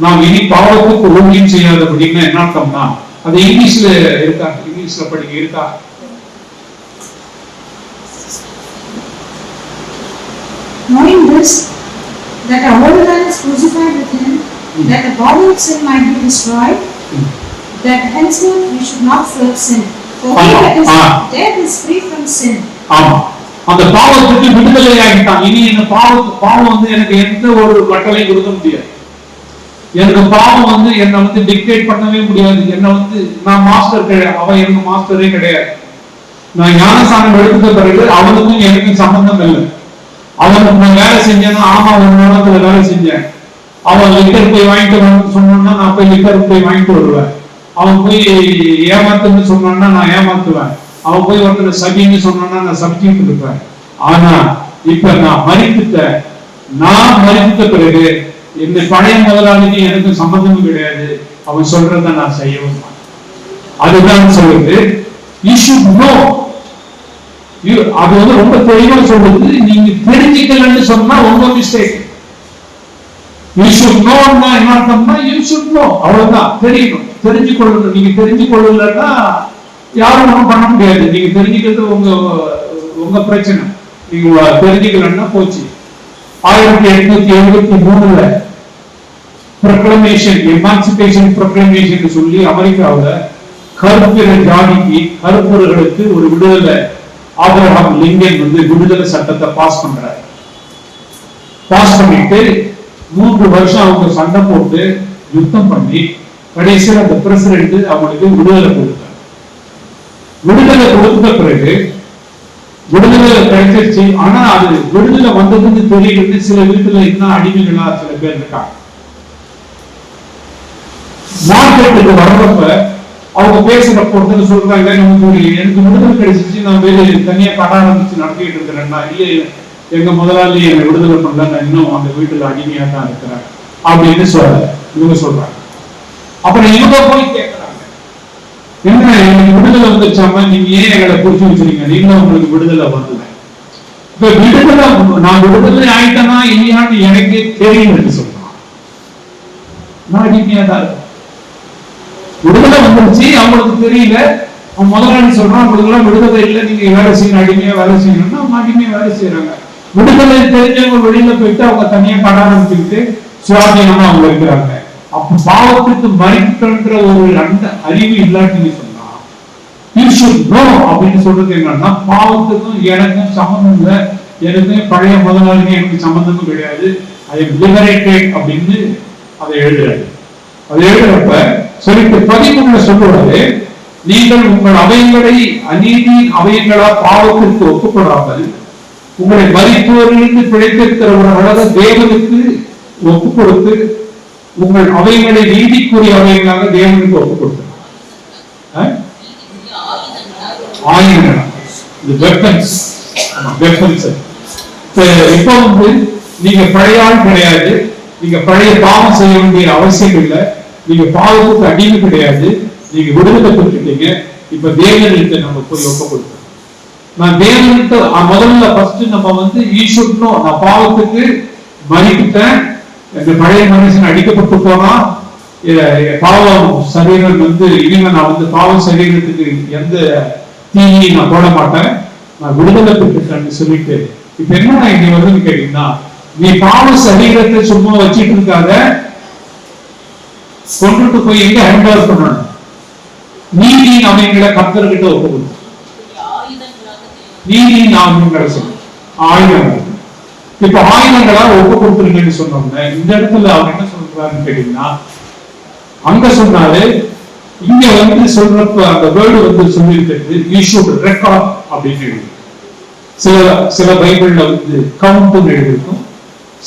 [SPEAKER 2] நாம் இனி பாவத்துக்கு ஊழியம் செய்யாதபடின்னு என்ன அர்த்தம்னா, அது இங்கிலீஷ்ல இருக்கா, இங்கிலீஷ்ல படிக்க இருக்கா?
[SPEAKER 4] Knowing this, that our old man is crucified with him, that the body of sin might be destroyed, that henceforth we should not serve sin. For he that is dead is free from sin.
[SPEAKER 2] அந்த பாவத்துக்கு விடுதலை ஆகிட்டான். இனி என்ன பாவம் எனக்கு எந்த ஒரு கட்டளை கொடுக்க முடியாது. எனக்கு பாவம் என்னை டிக்டேட் பண்ணவே முடியாது. என்னை நான் மாஸ்டர் கிடையாது, அவன் எனக்கு மாஸ்டரே கிடையாது. நான் ஞானஸ்தானம் எடுத்த பிறகு அவனுக்கும் எனக்கும் சம்பந்தம் இல்லை. அவனுக்கு நான் வேலை செஞ்சேன்னா, ஆமா ஒரு நேரத்துல வேலை செஞ்சேன். அவன் லிட்டர் போய் வாங்கிட்டு வரணும்னு சொன்னான்னா நான் போய் லிட்டர் போய் வாங்கிட்டு வருவேன். அவன் போய் ஏமாத்துன்னு சொன்னான்னா நான் ஏமாத்துவேன். அவன் போய் ஒருத்தர் சபின்னு சொன்னான்னா நான் சபிச்சுட்டு இருப்பேன். ஆனா இப்ப நான் மரித்த பிறகு என்னை பழைய முதலாளிக்கு எனக்கு சம்பந்தமும் கிடையாது. அவன் சொல்றத நான் செய்யவும் மாட்டேன். அதுதான் சொல்றது. You should know. அது ரொம்ப தெளிவா சொல்றது. நீங்க தெரிஞ்சுக்கலன்னு சொன்னா ரொம்ப மிஸ்டேக். You should know என்ன அர்த்தம்னா, you should know, அவ்வளவுதான். தெரியணும், தெரிஞ்சுக்கொள்ளணும். நீங்க தெரிஞ்சுக்கொள்ளலன்னா யாரும் ஒன்றும் பண்ண முடியாது. நீங்க தெரிஞ்சுக்கிறது உங்க பிரச்சனை. நீங்க தெரிஞ்சுக்கலன்னா போச்சு. 1873 ப்ரொக்ளமேஷன், எமான்சிபேஷன் ப்ரொக்ளமேஷன் சொல்லி அமெரிக்காவில் கருப்பிற ஜாதிக்கு கருப்பர்களுக்கு ஒரு விடுதலை ஆபிரகாம் லிங்கன் விடுதலை சட்டத்தை பாஸ் பண்றாரு. பாஸ் பண்ணிட்டு 3 வருஷம் அவங்க சண்டை போட்டு யுத்தம் பண்ணி கடைசியில் அந்த பிரசிடென்ட் அவங்களுக்கு விடுதலை கொடுத்தார். விடுதலை கொடுத்த பிறகு விடுதலை கிடைச்சிருச்சு. ஆனா அது விடுதலை வந்ததுன்னு தெரியல. சில வீட்டுல இன்னும் அடிமைகளா சில பேர் இருக்காங்க. மார்க்கெட்டுக்கு வர்றப்ப அவங்க பேசுறப்ப ஒருத்தர் சொல்றாங்க, எனக்கு விடுதலை கிடைச்சிச்சு, நான் வேலை தனியா கடை ஆரம்பிச்சு நடத்திட்டு இருக்கிறேன்னா, இல்ல எங்க முதலாளி என்னை விடுதலை பண்ணல, நான் இன்னும் அந்த வீட்டுல அடிமையா தான் இருக்கிறேன் அப்படின்னு இவங்க சொல்றாங்க. அப்புறம் இவங்க போய் கேட்கறாங்க, என்ன எனக்கு விடுதலை வந்துச்சாம, நீங்க ஏன் எங்களை புடிச்சு வச்சிருக்கீங்க, நீங்களும் உங்களுக்கு விடுதலை வரல. இப்ப விடுதலை நான் விடுதலை ஆயிட்டேனா இல்லையான்னு எனக்கே தெரியும் சொல்றான். நான் அடிமையா தான் இருக்கேன். விடுதலை வந்துருச்சு, அவங்களுக்கு தெரியல. அவன் முதலாளி சொல்றான், அவங்களுக்கு எல்லாம் விடுதலை இல்லை, நீங்க வேலை செய்யணும், அடிமையா வேலை செய்யணும்னா அவங்க அடிமையா வேலை செய்யறாங்க. விடுதலை தெரிஞ்சவங்க வெளியில போயிட்டு அவங்க தனியா கடை ஆரம்பிச்சுக்கிட்டு சுவாதீனமா அவங்க இருக்கிறாங்க. அப்ப பாவத்துக்கு மறிக்கின்ற ஒரு அந்த அறிவு இல்லாட்டின்னு சொன்னா you should know அப்படின்னு சொல்றது என்னன்னா, பாவத்துக்கும் எனக்கும் சம்பந்தம் இல்லை, எனக்கும் பழைய முதலாளிக்கும் எனக்கு சம்பந்தமும் கிடையாது, ஐ எம் லிபரேட்டட் அப்படின்னு அதை எழுதுறாரு. அதை எழுதுறப்ப சொல்லிட்டு 13 சொல்லுவாரு, நீங்கள் உங்கள் அவயங்களை அநீதியின் அவயங்களா பாவத்திற்கு ஒப்புக்கொடாமல் உங்களை மரித்தோரிலிருந்து பிழைத்திருக்கிறவர்களாக தேவனுக்கு ஒப்பு கொடுத்து உங்கள் அவயங்களை நீதிக்குரிய அவயங்களாக தேவனுக்கு ஒப்பு கொடுத்தார். ஆயுதங்கள், இப்ப நீங்க பழைய ஆள் கிடையாது, நீங்க பழைய பாவம் செய்ய வேண்டிய அவசியம் இல்லை, நீங்க பாவத்துக்கு அடிமை கிடையாது, நீங்க விடுதலை பெற்றுட்டீங்க. இப்ப தேவனுக்கு நம்ம போய் ஒப்பு கொடுத்தோம். நான் தேவனுக்கு முதல்ல ஃபர்ஸ்ட் நம்ம ஈஸ்வரனோ, நான் பாவத்துக்கு மறிக்கிட்டேன், இந்த பழைய மனுஷன் அடிக்கப்பட்டு போனா பாவம் சரீரம் இனிமே நான் பாவம் சரீரத்துக்கு எந்த தீயை நான் போட மாட்டேன், நான் விடுதலை பெற்றுட்டேன்னு சொல்லிட்டு இப்ப என்ன இங்க வருதுன்னு கேட்டீங்கன்னா, நீ பாவ சரீரத்தை சும்மா வச்சிட்டு இருக்காத, கொண்டுட்டு போய் எங்க ஹேண்ட் ஓவர் பண்ணணும், நீதியின் அவங்களை கர்த்தர்கிட்ட ஒப்பு கொடுத்து நீதியின் அவங்களை சொல்லு ஆயுதங்கள். இப்ப ஆயுதங்களா ஒப்பு கொடுத்துருங்கன்னு சொன்னோம்னா, இந்த இடத்துல அவர் என்ன சொல்றாருன்னு கேட்டீங்கன்னா, அங்க சொன்னாரு, இங்க சொல்றப்ப அந்த வேர்டு சொல்லியிருக்கிறது you should record அப்படின்னு எழுதி. சில பைபிள்ல கவுண்ட் எழுதிருக்கும்,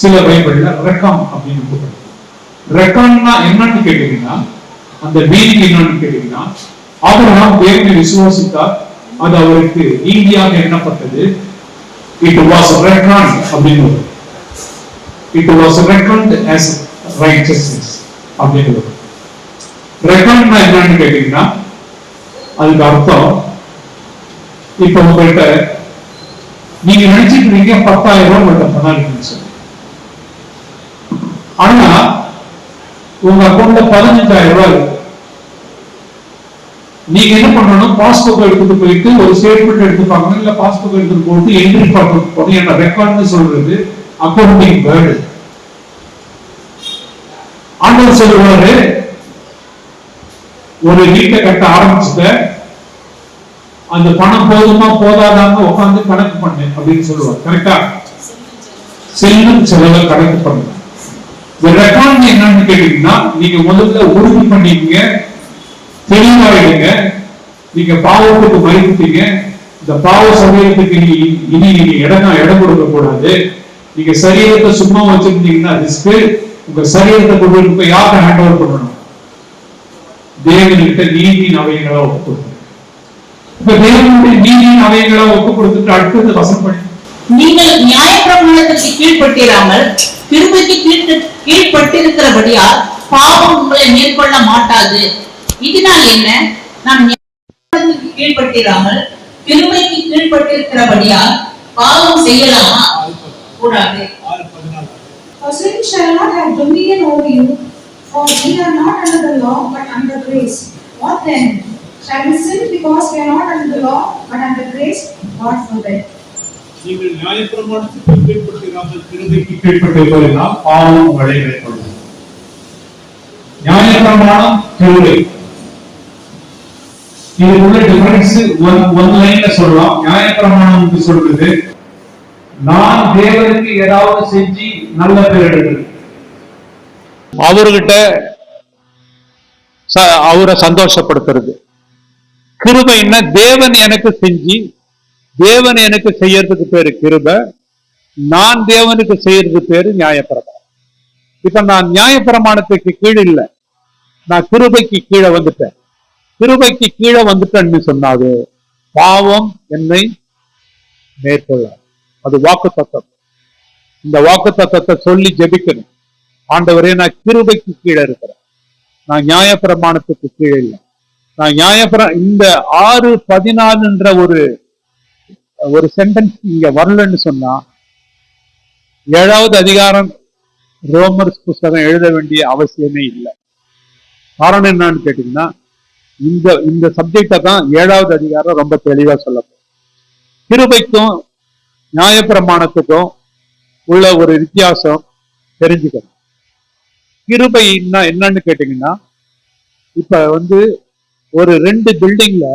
[SPEAKER 2] சில பைபிள்ல ரெக்காம் அப்படின்னு போட்டிருக்கும். ரெக்கான்னா என்னன்னு கேட்டீங்கன்னா, அந்த மீனிங் என்னன்னு கேட்டீங்கன்னா, ஆபிரகாம் தேவனை விசுவாசித்தார், அது அவருக்கு நீதியாக எண்ணப்பட்டது. It was reckoned அப்படின்னு வரும். It was reckoned as righteousness அப்படின்னு வரும். ரெக்கார்ட்னா என்னன்னு கேட்டீங்கன்னா, அதுக்கு அர்த்தம், இப்ப உங்கள்கிட்ட நீங்க நினைச்சிட்டு இருக்கீங்க 10,000 ரூபாய் உங்கள்கிட்ட பணம் இருக்குன்னு சொல்லி, ஆனா உங்க அக்கௌண்ட்ல 15,000 ரூபாய் இருக்கு. நீங்க என்ன பண்ணணும், பாஸ்புக் எடுத்துட்டு போயிட்டு ஒரு ஸ்டேட்மெண்ட் எடுத்து பார்க்கணும், இல்ல பாஸ்புக் எடுத்துட்டு போட்டு என்ட்ரி பார்க்கணும். என்ன ரெக்கார்ட்னு சொல்றது அக்கௌண்டிங் வேர்டு. ஆண்டவர் சொல்லுவாரு, ஒரு வீட்டை கட்ட ஆரம்பிச்சுட்ட, அந்த பணம் போதுமா போதாதான்னு உட்காந்து கணக்கு பண்ணு அப்படின்னு சொல்லுவார். கரெக்டா? செல்லும் செலவை கணக்கு பண்ணு. இந்த ரெக்கார்ட் என்னன்னு கேட்டீங்கன்னா, நீங்க முதல்ல உறுதி பண்ணிக்கீங்க, தெளிவாயிடுங்க, நீங்க பாவத்துக்கு மறித்துட்டீங்க, இந்த பாவ சரீரத்துக்கு இனி நீங்க இடம் கொடுக்க கூடாது. நீங்க சரீரத்தை சும்மா வச்சிருந்தீங்கன்னா ரிஸ்க். உங்க சரீரத்தை கொண்டு போய் யாரை ஹேண்ட் ஓவர் பண்ணணும்? தேவன்கிட்ட நீதியின் அவயங்களா ஒப்பு கொடுத்து, இப்ப தேவனுடைய நீதியின் அவயங்களா ஒப்பு கொடுத்துட்டு அடுத்தது வசனம் பண்ணி,
[SPEAKER 3] நீங்கள் நியாயப்பிரமாணத்திற்கு கீழ்ப்பட்டிராமல் கிருபைக்கு கீழ்ப்பட்டிருக்கிறபடியால் பாவம் உங்களை மேற்கொள்ள மாட்டாது. இதனால் என்ன? நாம் நியாயப்பிரமாணத்திற்கு கீழ்ப்பட்டிராமல் கிருபைக்கு கீழ்ப்பட்டிருக்கிறபடியால் பாவம் செய்யலாமா? கூடாது.
[SPEAKER 4] For sin shall not have dominion over you, for we are not under the law but under grace. What then? Shall we sin because we are not under the law but under grace? God forbid.
[SPEAKER 2] நீங்கள் நியாயப்பிரமாணத்துக்கு கீழ்ப்பட்டிராமல் கிருபைக்கு கீழ்ப்பட்டிருப்பதனால் பாவம் உங்களை மேற்கொள்ளும். நியாயப்பிரமாணம் கிருபை. இதுக்குள்ள difference one லைன்ல சொல்லலாம். நியாயப்பிரமாணம் சொல்றது நான் தேவனுக்கு ஏதாவது செஞ்சு நல்ல பேர் எடுக்கிறது, அவர்கிட்ட அவரை சந்தோஷப்படுத்துறது. கிருபைன்னா தேவன் எனக்கு செஞ்சு தேவன் எனக்கு செய்யறதுக்கு பேரு கிருபை, நான் தேவனுக்கு செய்யறது பேரு நியாயப்பிரமாணம். இப்ப நான் நியாயப்பிரமாணத்துக்கு கீழே இல்லை, நான் கிருபைக்கு கீழே வந்துட்டேன். கிருபைக்கு கீழே வந்துட்டேன்னு சொன்னாவே பாவம் என்னை மேற்கொள்ள. அது வாக்கு தத்தம். இந்த வாக்கு தத்தத்தை சொல்லி ஜெபிக்கணும். ஆண்டவரே, நான் கிருபைக்கு கீழே இருக்கிறேன், நான் நியாயப்பிரமாணத்துக்கு கீழே இல்லை. நான் இந்த 6:14 ஒரு சென்டென்ஸ் இங்க வரலன்னு சொன்னா 7வது அதிகாரம் ரோமர்ஸ் புஸ்தகம் எழுத வேண்டிய அவசியமே இல்லை. காரணம் என்னன்னு கேட்டீங்கன்னா, இந்த சப்ஜெக்டை தான் 7வது அதிகாரம் ரொம்ப தெளிவா சொல்லப்படும். கிருபைக்கும் நியாயப்பிரமாணத்துக்கும் உள்ள ஒரு வித்தியாசம் தெரிஞ்சுக்கணும். கிருபை என்னன்னு கேட்டீங்கன்னா, இப்ப ஒரு 2 பில்டிங்ல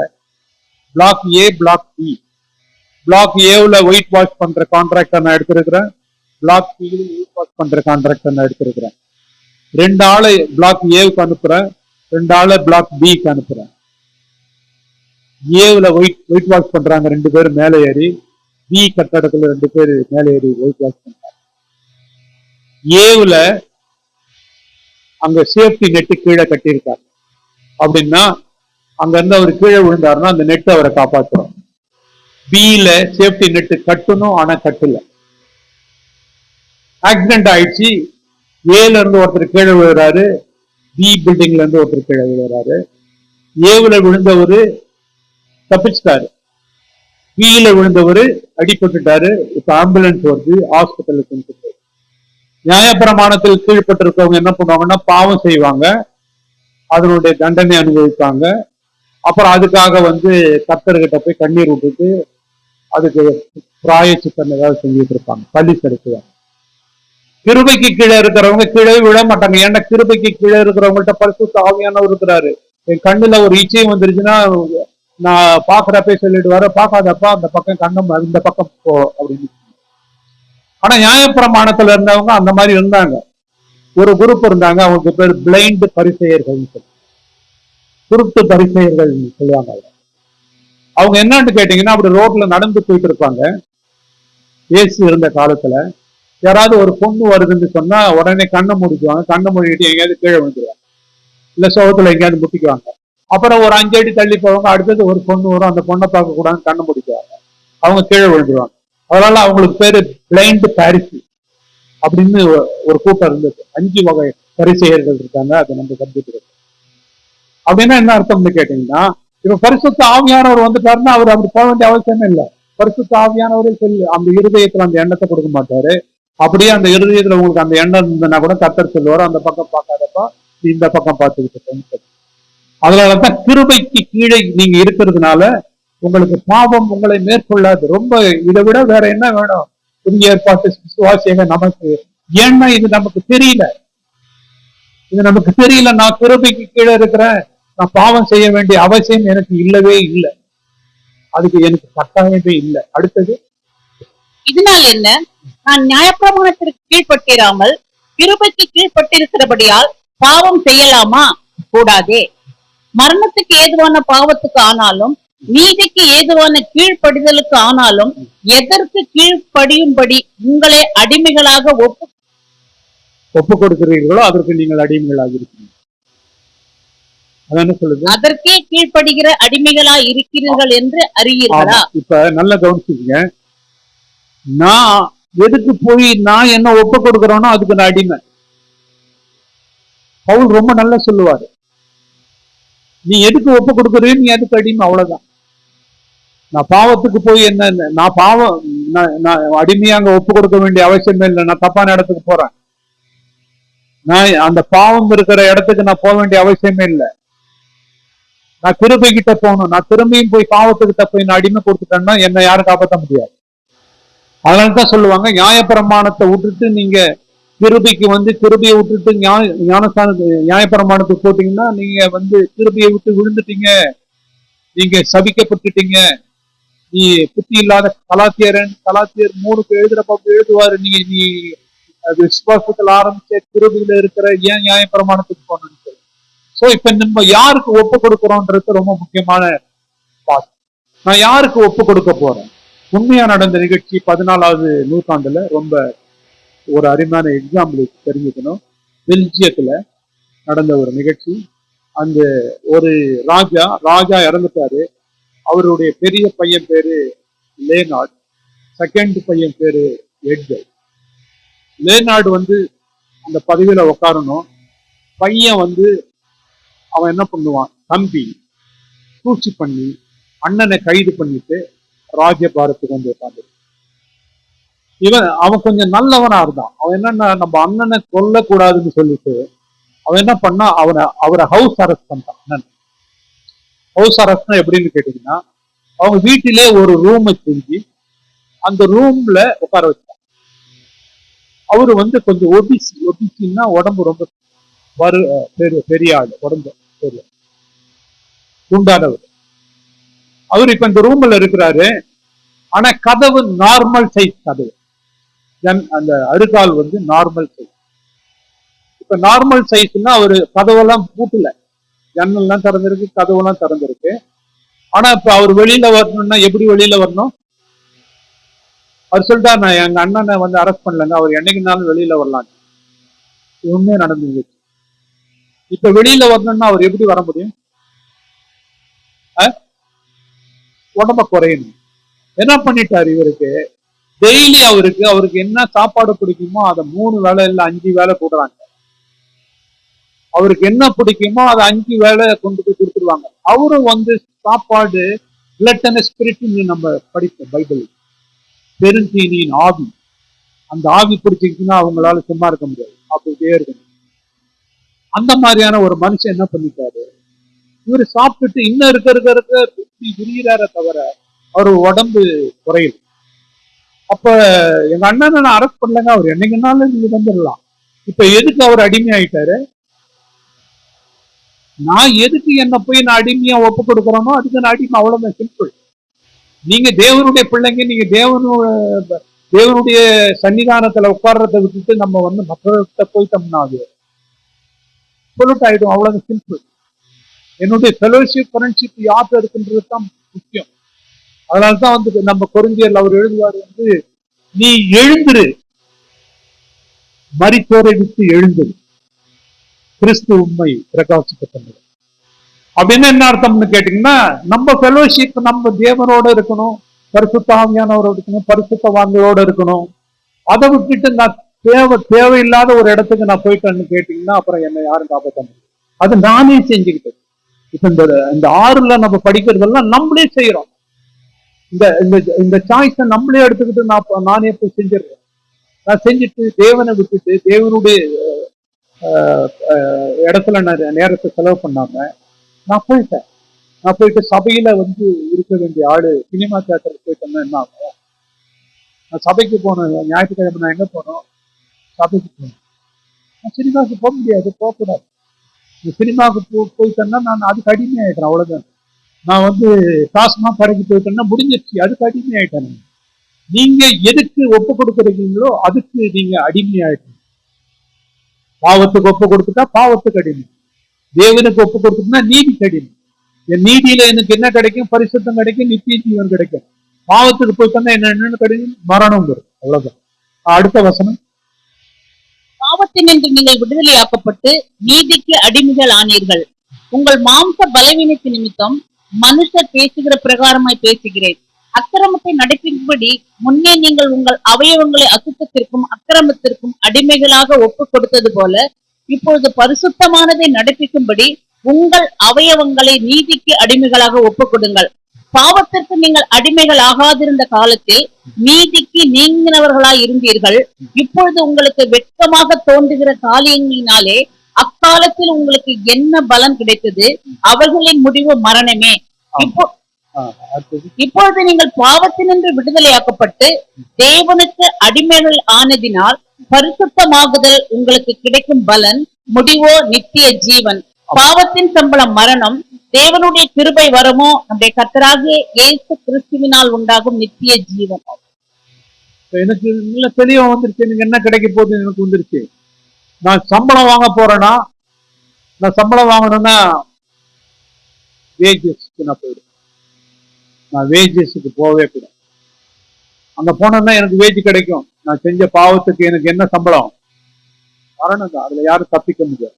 [SPEAKER 2] block A block B, block ஏவுல ஒயிட் வாஷ் பண்ற கான்ட்ராக்டர் நான் எடுத்திருக்கிறேன், பிளாக் பி ஒயிட் வாஷ் பண்ற கான்ட்ராக்டர் நான் எடுத்திருக்கிறேன். 2 ஆளை பிளாக் ஏவுக்கு அனுப்புறேன், 2 ஆளை பிளாக் பிக்கு அனுப்புறேன். ஏவுல ஒயிட் வாஷ் பண்றாங்க 2 பேர் மேலே ஏறி, பி கட்டடத்துல 2 பேர் மேலே ஏறி ஒயிட் வாஷ் பண்றாங்க. ஏவுல அங்க சேஃப்டி நெட்டு கீழே கட்டியிருக்காங்க அப்படின்னா, அங்க இருந்து அவர் கீழே விழுந்தாருன்னா அந்த நெட் அவரை காப்பாற்றுறோம். பியில சேஃப்டி நெட்டு கட்டணும், ஆனா கட்டல, ஆக்சிடென்ட் ஆயிடுச்சு. ஏல இருந்து ஒருத்தர் கீழே விழுறாரு, பி பில்டிங்ல இருந்து ஒருத்தர் கீழே விழுறாரு. ஏவுல விழுந்தவர் தப்பிச்சிட்டாரு, பியில விழுந்தவர் அடிபட்டுட்டாரு. இப்ப ஆம்புலன்ஸ் வருது, ஹாஸ்பிட்டலுக்கு. நியாயப்பிரமாணத்தில் கீழ்பட்டிருக்கவங்க என்ன பண்ணுவாங்கன்னா, பாவம் செய்வாங்க, அதனுடைய தண்டனை அனுபவிப்பாங்க. அப்புறம் அதுக்காக கர்த்தர்கிட்ட போய் கண்ணீர் விட்டுட்டு அதுக்கு பிராயச்சித்தம் ஏதாவது செஞ்சுட்டு இருப்பாங்க, பள்ளி செலுத்துவாங்க. கிருபைக்கு கீழே இருக்கிறவங்க கீழே விழ மாட்டாங்க. ஏன்னா கிருபைக்கு கீழே இருக்கிறவங்கள்ட்ட பரிசுத்த ஆவியானவர் இருக்கிறாரு. என் கண்ணுல ஒரு இச்சையும் வந்துருச்சுன்னா நான் பாக்குறப்ப சொல்லிடுவாரு, பார்க்காதப்பா அந்த பக்கம் கண்ணம் இந்த பக்கம் போ அப்படின்னு. ஆனா நியாயப்பிரமாணத்துல இருந்தவங்க அந்த மாதிரி இருந்தாங்க. ஒரு குரூப் இருந்தாங்க, அவங்க பேர் பிளைண்ட் பரிசெயர்கள், குருட்டு பரிசெயர்கள் சொல்லுவாங்க. அவங்க என்னன்னு கேட்டீங்கன்னா, அப்படி ரோட்ல நடந்து போயிட்டு இருப்பாங்க. இயேசு இருந்த காலத்துல யாராவது ஒரு பொண்ணு வருதுன்னு சொன்னா உடனே கண்ணை மூடிக்குவாங்க, கண்ணை மூடிட்டு எங்கேயாவது கீழே விழுந்துருவாங்க, இல்ல சோகத்துல எங்கேயாவது முட்டிக்குவாங்க. அப்புறம் ஒரு 5 அடி தள்ளி போவாங்க, அடுத்தது ஒரு பொண்ணு வரும், அந்த பொண்ணை பார்க்க கூடாதுன்னு கண்ணை முடிக்குவாங்க, அவங்க கீழே விழுந்துருவாங்க. அதனால அவங்களுக்கு பேரு பிளைண்ட் பாரிசி அப்படின்னு ஒரு கூட்டம் இருந்தது. 5 வகை பரிசெயர்கள் இருக்காங்க, அதை நம்ம கற்றுக்கிறது. அப்படின்னா என்ன அர்த்தம்னு கேட்டீங்கன்னா, இப்ப பரிசுத்த ஆவியானவர் வந்துட்டாருன்னா அவர் அப்படி போக வேண்டிய அவசியமே இல்லை. பரிசுத்த ஆவியானவரே சொல்லு, அந்த இருதயத்துல அந்த எண்ணத்தை கொடுக்க மாட்டாரு. அப்படியே அந்த இருதயத்துல உங்களுக்கு அந்த எண்ணம் இருந்ததுன்னா கூட கர்த்தர் சொல்லுவாரு, அந்த பக்கம் பார்க்காதப்பா இந்த பக்கம் பார்த்துக்கிட்டு. அதனாலதான் கிருபைக்கு கீழே நீங்க இருக்கிறதுனால உங்களுக்கு பாவம் உங்களை மேற்கொள்ளாது. ரொம்ப இதை விட வேற என்ன வேணும் புதிய ஏற்பாட்டு விசுவாசியாக நமக்கு? ஏன்னா இது நமக்கு தெரியல, நான் கிருபைக்கு கீழே இருக்கிறேன், நான் பாவம் செய்ய வேண்டிய அவசியம் எனக்கு இல்லவே இல்லை, அதுக்கு எனக்கு கட்டாயமே இல்லை. அடுத்தது,
[SPEAKER 3] இதனால் என்ன, நான் நியாயப்பிரமாணத்திற்கு கீழ்பட்டிராமல் கிருபைக்கு கீழ்பட்டிருக்கிறபடியால் பாவம் செய்யலாமா? கூடாதே. மரணத்துக்கு ஏதுவான பாவத்துக்கு ஆனாலும் நீதிக்கு ஏதுவான கீழ்ப்படிதலுக்கு ஆனாலும் எதற்கு கீழ்ப்படியும்படி உங்களை அடிமைகளாக
[SPEAKER 1] ஒப்பு கொடுக்கிறீர்களோ அதற்கு நீங்கள் அடிமைகளாக இருக்கீங்க. அதான் சொல்லுது,
[SPEAKER 3] அதற்கே கீழ்ப்படுகிற அடிமைகளா இருக்கிறீர்கள் என்று அறியீர்களா?
[SPEAKER 1] இப்ப நல்ல கவனிச்சுங்க, நான் எதுக்கு போய் நான் என்ன ஒப்பு கொடுக்கிறோனோ அதுக்கு நான் அடிமை. பவுல் ரொம்ப நல்லா சொல்லுவாரு, நீ எதுக்கு ஒப்பு கொடுக்குறீன்னு நீ எதுக்கு அடிமை, அவ்வளவுதான். நான் பாவத்துக்கு போய் என்ன, நான் பாவம் நான் அடிமையா அங்க ஒப்பு கொடுக்க வேண்டிய அவசியமே இல்லை. நான் தப்பான இடத்துக்கு போறேன், நான் அந்த பாவம் இருக்கிற இடத்துக்கு நான் போக வேண்டிய அவசியமே இல்லை. நான் கிருபை கிட்ட போகணும். நான் திரும்பியும் போய் பாவத்துக்கிட்ட போய் நான் அடிமை கொடுத்துட்டேன்னா என்னை யாரும் காப்பாற்ற முடியாது. அதனாலதான் சொல்லுவாங்க, நியாயப்பிரமாணத்தை விட்டுட்டு நீங்க கிருபைக்கு கிருபையை விட்டுட்டு ஞானஸ்தான நியாயப்பிரமாணத்துக்கு போட்டீங்கன்னா நீங்க கிருபையை விட்டு விழுந்துட்டீங்க,
[SPEAKER 5] நீங்க சபிக்கப்பட்டுட்டீங்க, நீ புத்தி இல்லாத கலாத்தியர் 3க்கு எழுதுறப்ப எழுதுவாரு, நீ விசுவாசத்துல ஆரம்பிச்ச கிருபையில இருக்கிற ஏன் நியாய பிரமாணத்துக்கு போகணும்னு சொல்லி. சோ இப்ப நம்ம யாருக்கு ஒப்பு கொடுக்கிறோன்றது ரொம்ப முக்கியமான பாட்டு. நான் யாருக்கு ஒப்பு கொடுக்க போறேன்? உண்மையா நடந்த நிகழ்ச்சி 14வது நூற்றாண்டுல ரொம்ப ஒரு அருமையான எக்ஸாம்பிள் தெரிஞ்சுக்கணும். பெல்ஜியத்துல நடந்த ஒரு நிகழ்ச்சி. அந்த ஒரு ராஜா இறந்துட்டாரு. அவருடைய பெரிய பையன் பேரு லேனார்ட், செகண்ட் பையன் பேரு எட்கர். லேனார்டு அந்த பதவியில உட்காரணும். பையன் அவன் என்ன பண்ணுவான், தம்பி சூழ்ச்சி பண்ணி அண்ணனை கைது பண்ணிட்டு ராஜ்யபாரத்துக்கு உட்காந்து. அவன் கொஞ்சம் நல்லவனா இருந்தான். அவன் என்னன்னா, நம்ம அண்ணனை கொல்லக்கூடாதுன்னு சொல்லிட்டு அவன் என்ன பண்ணா, அவரை ஹவுஸ் அரெஸ்ட் பண்ணிட்டான். அண்ணன் ஹவுஸ் அரெஸ்ட்னா எப்படின்னு கேட்டீங்கன்னா, அவங்க வீட்டிலே ஒரு ரூமை செஞ்சு அந்த ரூம்ல உட்கார வச்சான். அவரு கொஞ்சம் ஒபிசின்னா உடம்பு ரொம்ப பெரிய ஆள், உடம்பு பெரிய குண்டானவர். அவர் இப்ப இந்த ரூம்ல இருக்கிறாரு. ஆனா கதவு நார்மல் சைஸ் கதவு, அந்த அருகால் நார்மல் சைஸ். இப்ப நார்மல் சைஸ்னா அவரு கதவெல்லாம் பூட்டல, ஜன்னல்லாம் திறந்திருக்கு, கதவெல்லாம் திறந்திருக்கு. ஆனா இப்ப அவர் வெளியில வரணும்னா எப்படி வெளியில வரணும்? அவர் சொல்லிட்டா, நான் எங்க அண்ணனை அரெஸ்ட் பண்ணலங்க, அவர் என்னைக்குனாலும் வெளியில வரலாம். ஒண்ணே நடந்து. இப்ப வெளியில வரணும்னா அவர் எப்படி வர முடியும்? உடம்ப குறையணும். என்ன பண்ணிட்டாரு இவருக்கு? டெய்லி அவருக்கு என்ன சாப்பாடு பிடிக்குமோ அதை 3 வேளை இல்ல 5 வேளை போடுறாங்க. அவருக்கு என்ன பிடிக்குமோ அதை 5 வேளை கொண்டு போய் கொடுத்துருவாங்க. அவரும் சாப்பாடு கிளட்டனஸ் ஸ்பிரிட்னு நம்ம படிப்போம் பைபிள், பெருந்தீனியின் ஆவி. அந்த ஆவி பிடிச்சிருச்சுன்னா அவங்களால சும்மா இருக்க முடியாது, அப்படியே இருக்கணும். அந்த மாதிரியான ஒரு மனுஷன் என்ன பண்ணிட்டாரு, இவரு சாப்பிட்டுட்டு இன்னும் இருக்க விரிகிறார தவிர அவர் உடம்பு குறையுது. அப்ப எங்க அண்ணனை நான் அரெஸ்ட் பண்ணலங்க, அவர் என்னைக்குனாலும் நீங்க வந்துடலாம். இப்ப எதுக்கு அவர் அடிமை ஆயிட்டாரு? நான் எதுக்கு என்ன போய் நான் அடிமையா ஒப்பு கொடுக்குறேனோ அதுக்கு நான் அடிமை, அவ்வளவுதான், சிம்பிள். நீங்க தேவனுடைய பிள்ளைங்க, நீங்க தேவனுடைய சன்னிதானத்துல உட்கார்றதை விட்டுட்டு நம்ம மற்றவர்கிட்ட போயிட்டோம்னா அது பொருட் ஆயிடும், அவ்வளவு சிம்பிள். என்னுடைய ஃபெலோஷிப் ஃப்ரெண்ட்ஷிப் யார்கிட்ட இருக்குன்றது தான் முக்கியம். அதனால்தான் நம்ம கொரிந்தியர்ல அவர் எழுதுவார், நீ எழுந்துரு, மரித்தோரை விட்டு எழுந்துரு, கிறிஸ்து உண்மை பிரகாசிக்கப்பட்டது. அப்படின்னு என்ன அர்த்தம்னு கேட்டீங்கன்னா, நம்ம ஃபெலோஷிப் நம்ம தேவனோட இருக்கணும், பரிசுத்த ஆவியானவரோட இருக்கணும், பரிசுத்தவான்களோட இருக்கணும். அதை விட்டுட்டு நான் தேவையில்லாத ஒரு இடத்துக்கு நான் போயிட்டேன்னு கேட்டீங்கன்னா அப்புறம் என்னை யாரும் காப்பாற்ற முடியும். அது நானே செஞ்சுக்கிட்டேன். இப்ப இந்த 6ல நம்ம படிக்கிறதெல்லாம் நம்மளே செய்யறோம். இந்த சாய்ஸை நம்மளே எடுத்துக்கிட்டு நானே போய் செஞ்சிடறேன். நான் செஞ்சுட்டு தேவனை விட்டுட்டு தேவனுடைய இடத்துல நான் நேரத்தை செலவு பண்ணாம நான் போயிட்டு சபையில இருக்க வேண்டிய ஆளு சினிமா தியேட்டருக்கு போயிட்டோம்னா என்ன ஆகும்? நான் சபைக்கு போனேன், ஞாயிற்றுக்கிழமை நான் எங்க போனோம்? சபைக்கு போனேன். நான் சினிமாவுக்கு போக முடியாது, போகக்கூடாது. சினிமாவுக்கு போயிட்டேன்னா நான் அதுக்கு அடிமை ஆயிட்டேன், அவ்வளவுதான். நான் டாஸ்மாக் கடைக்கு போயிட்டேன்னா முடிஞ்சிருச்சு, அதுக்கு அடிமை ஆயிட்டேன். நீங்க எதுக்கு ஒப்பு கொடுக்குறீங்களோ அதுக்கு நீங்க அடிமை ஆயிட்டீங்க. பாவத்துக்கு ஒப்பு கொடுத்துட்டா பாவத்துக்கு அடிமை, தேவனுக்கு ஒப்பு கொடுத்துட்டா நீதிக்கு அடிமை. என் நீதியில எனக்கு என்ன கிடைக்கும்? பரிசுத்தம் கிடைக்கும், நித்திய ஜீவன் கிடைக்கும். பாவத்துக்கு போயிட்டோம்னா என்னன்னு கிடைக்கும்? மரணம் வரும், அவ்வளவுதான். அடுத்த வசனம்,
[SPEAKER 3] பாவத்தினின்று நீங்கள் விடுதலையாக்கப்பட்டு நீதிக்கு அடிமைகள் ஆனீர்கள். உங்கள் மாம்ச பலவீனத்து நிமித்தம் மனுஷர் பேசுகிற பிரகாரமாய் பேசுகிறேன். அக்கிரமத்தை நடப்பின்படி முன்னே நீங்கள் உங்கள் அவயவங்களை அசுத்தத்திற்கும் அக்கிரமத்திற்கும் அடிமைகளாக ஒப்பு கொடுத்தது போல இப்பொழுது பரிசுத்தமானதை நடப்பிக்கும்படி உங்கள் அவயவங்களை நீதிக்கு அடிமைகளாக ஒப்பு கொடுங்கள். பாவத்திற்கு நீங்கள் அடிமைகள் ஆகாதிருந்த காலத்தில் நீதிக்கு நீங்கினவர்களாய் இருந்தீர்கள். இப்பொழுது உங்களுக்கு வெட்கமாக தோன்றுகிற காரியங்களினாலே அக்காலத்தில் உங்களுக்கு என்ன பலன் கிடைத்தது? அவர்களின் முடிவு மரணமே. இப்பொழுது நீங்கள் பாவத்தினின்று விடுதலையாக்கப்பட்டு தேவனுக்கு அடிமைகள் ஆனதினால் பரிசுத்தமாகுதல் உங்களுக்கு கிடைக்கும் பலன் முடிவோ நித்திய ஜீவன். பாவத்தின் சம்பளம் மரணம், தேவனுடைய கிருபை வரமோ நம்முடைய கர்த்தராகிய இயேசு கிறிஸ்துவினால் உண்டாகும் நித்திய ஜீவன்.
[SPEAKER 5] இப்ப எனக்கு நல்ல தெளிவா வந்துருச்சு, எனக்கு என்ன கிடைக்க போகுது எனக்கு வந்துருச்சு. நான் சம்பளம் வாங்க போறேன்னா, நான் சம்பளம் வாங்கணும்னா வேஜஸ்க்கு நான் போயிடுவேன். நான் வேஜஸ்க்கு போகவே கூடாது. அங்க போனோம்னா எனக்கு வேஜ் கிடைக்கும். நான் செஞ்ச பாவத்துக்கு எனக்கு என்ன சம்பளம்? மரணம் தான். அதுல யாரும் தப்பிக்க முடியாது.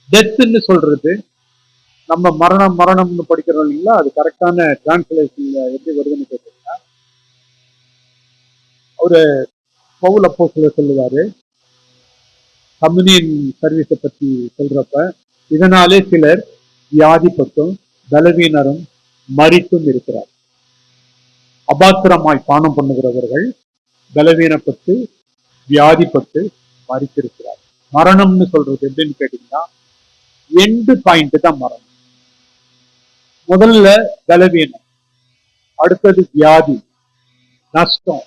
[SPEAKER 5] டெத்துன்னு சொல்றது நம்ம மரணம்னு படிக்கிறோம் இல்லைங்களா, அது கரெக்டான டிரான்ஸ்லேஷன்ல எப்படி வருதுன்னு கேட்டீங்கன்னா, அவரு பவுல் அப்போஸ்தலர் சொல்லுவாரு கம்யூனியன் சர்வீஸை பத்தி சொல்றப்ப, இதனாலே சிலர் வியாதிப்பட்டும் பலவீனரும் மரித்தும் இருக்கிறார். அபாத்திரமாய் பானம் பண்ணுகிறவர்கள் பலவீனப்பட்டு வியாதிப்பட்டு மரித்திருக்கிறார். மரணம்னு சொல்றது எப்படின்னு கேட்டீங்கன்னா, எண்டு பாயிண்ட் தான் மரணம். முதல்ல பலவீனம், அடுத்தது வியாதி, நஷ்டம்,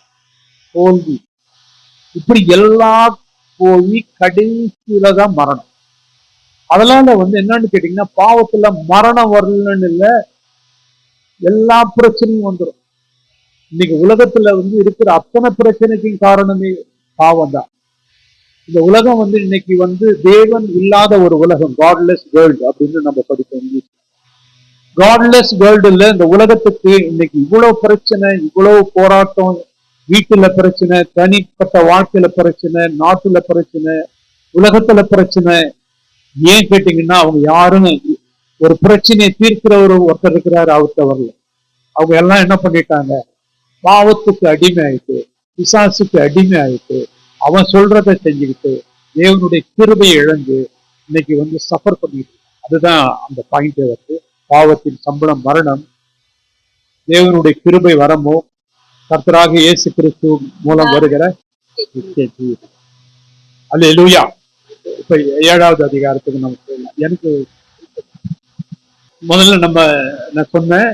[SPEAKER 5] தோல்வி, இப்படி எல்லாம் போய் கடைசியில தான் மரணம். அதனால என்னன்னு கேட்டீங்கன்னா, பாவத்துல மரணம் வரலன்னு இல்ல, எல்லா பிரச்சனையும் வந்துடும். இன்னைக்கு உலகத்துல இருக்கிற அத்தனை பிரச்சனைக்கும் காரணமே பாவம் தான். இந்த உலகம் இன்னைக்கு தேவன் இல்லாத ஒரு உலகம், காட்லெஸ் வேர்ல்டு அப்படின்னு நம்ம படிப்போம். காட்லெஸ் வேர்ல்டுல இந்த உலகத்துக்கு இன்னைக்கு இவ்வளவு பிரச்சனை, இவ்வளவு போராட்டம், வீட்டுல பிரச்சனை, தனிப்பட்ட வாழ்க்கையில பிரச்சனை, நாட்டுல பிரச்சனை, உலகத்துல பிரச்சனை. ஏன் கேட்டீங்கன்னா, அவங்க யாரும் ஒரு பிரச்சனையை தீர்க்கிற ஒருத்தர் இருக்கிறாரு, அவர்கிட்ட வரல. அவங்க எல்லாம் என்ன பண்ணிட்டாங்க? பாவத்துக்கு அடிமை ஆயிட்டு, பிசாசுக்கு அடிமை ஆயிட்டு, அவன் சொல்றதை செஞ்சுக்கிட்டு தேவனுடைய கிருபையை இழந்து இன்னைக்கு சஃபர் பண்ணிட்டு. அதுதான் அந்த பாயிண்டே பாவத்தின் சம்பளம் மரணம், தேவனுடைய கிருபை வரமோ கர்த்தராக இயேசு கிறிஸ்து மூலம் வருகிற நித்திய ஜீவன். அல்லேலூயா. இப்ப 7வது அதிகாரத்துக்கு நம்ம போயிடலாம். எனக்கு முதல்ல நான் சொன்னேன்,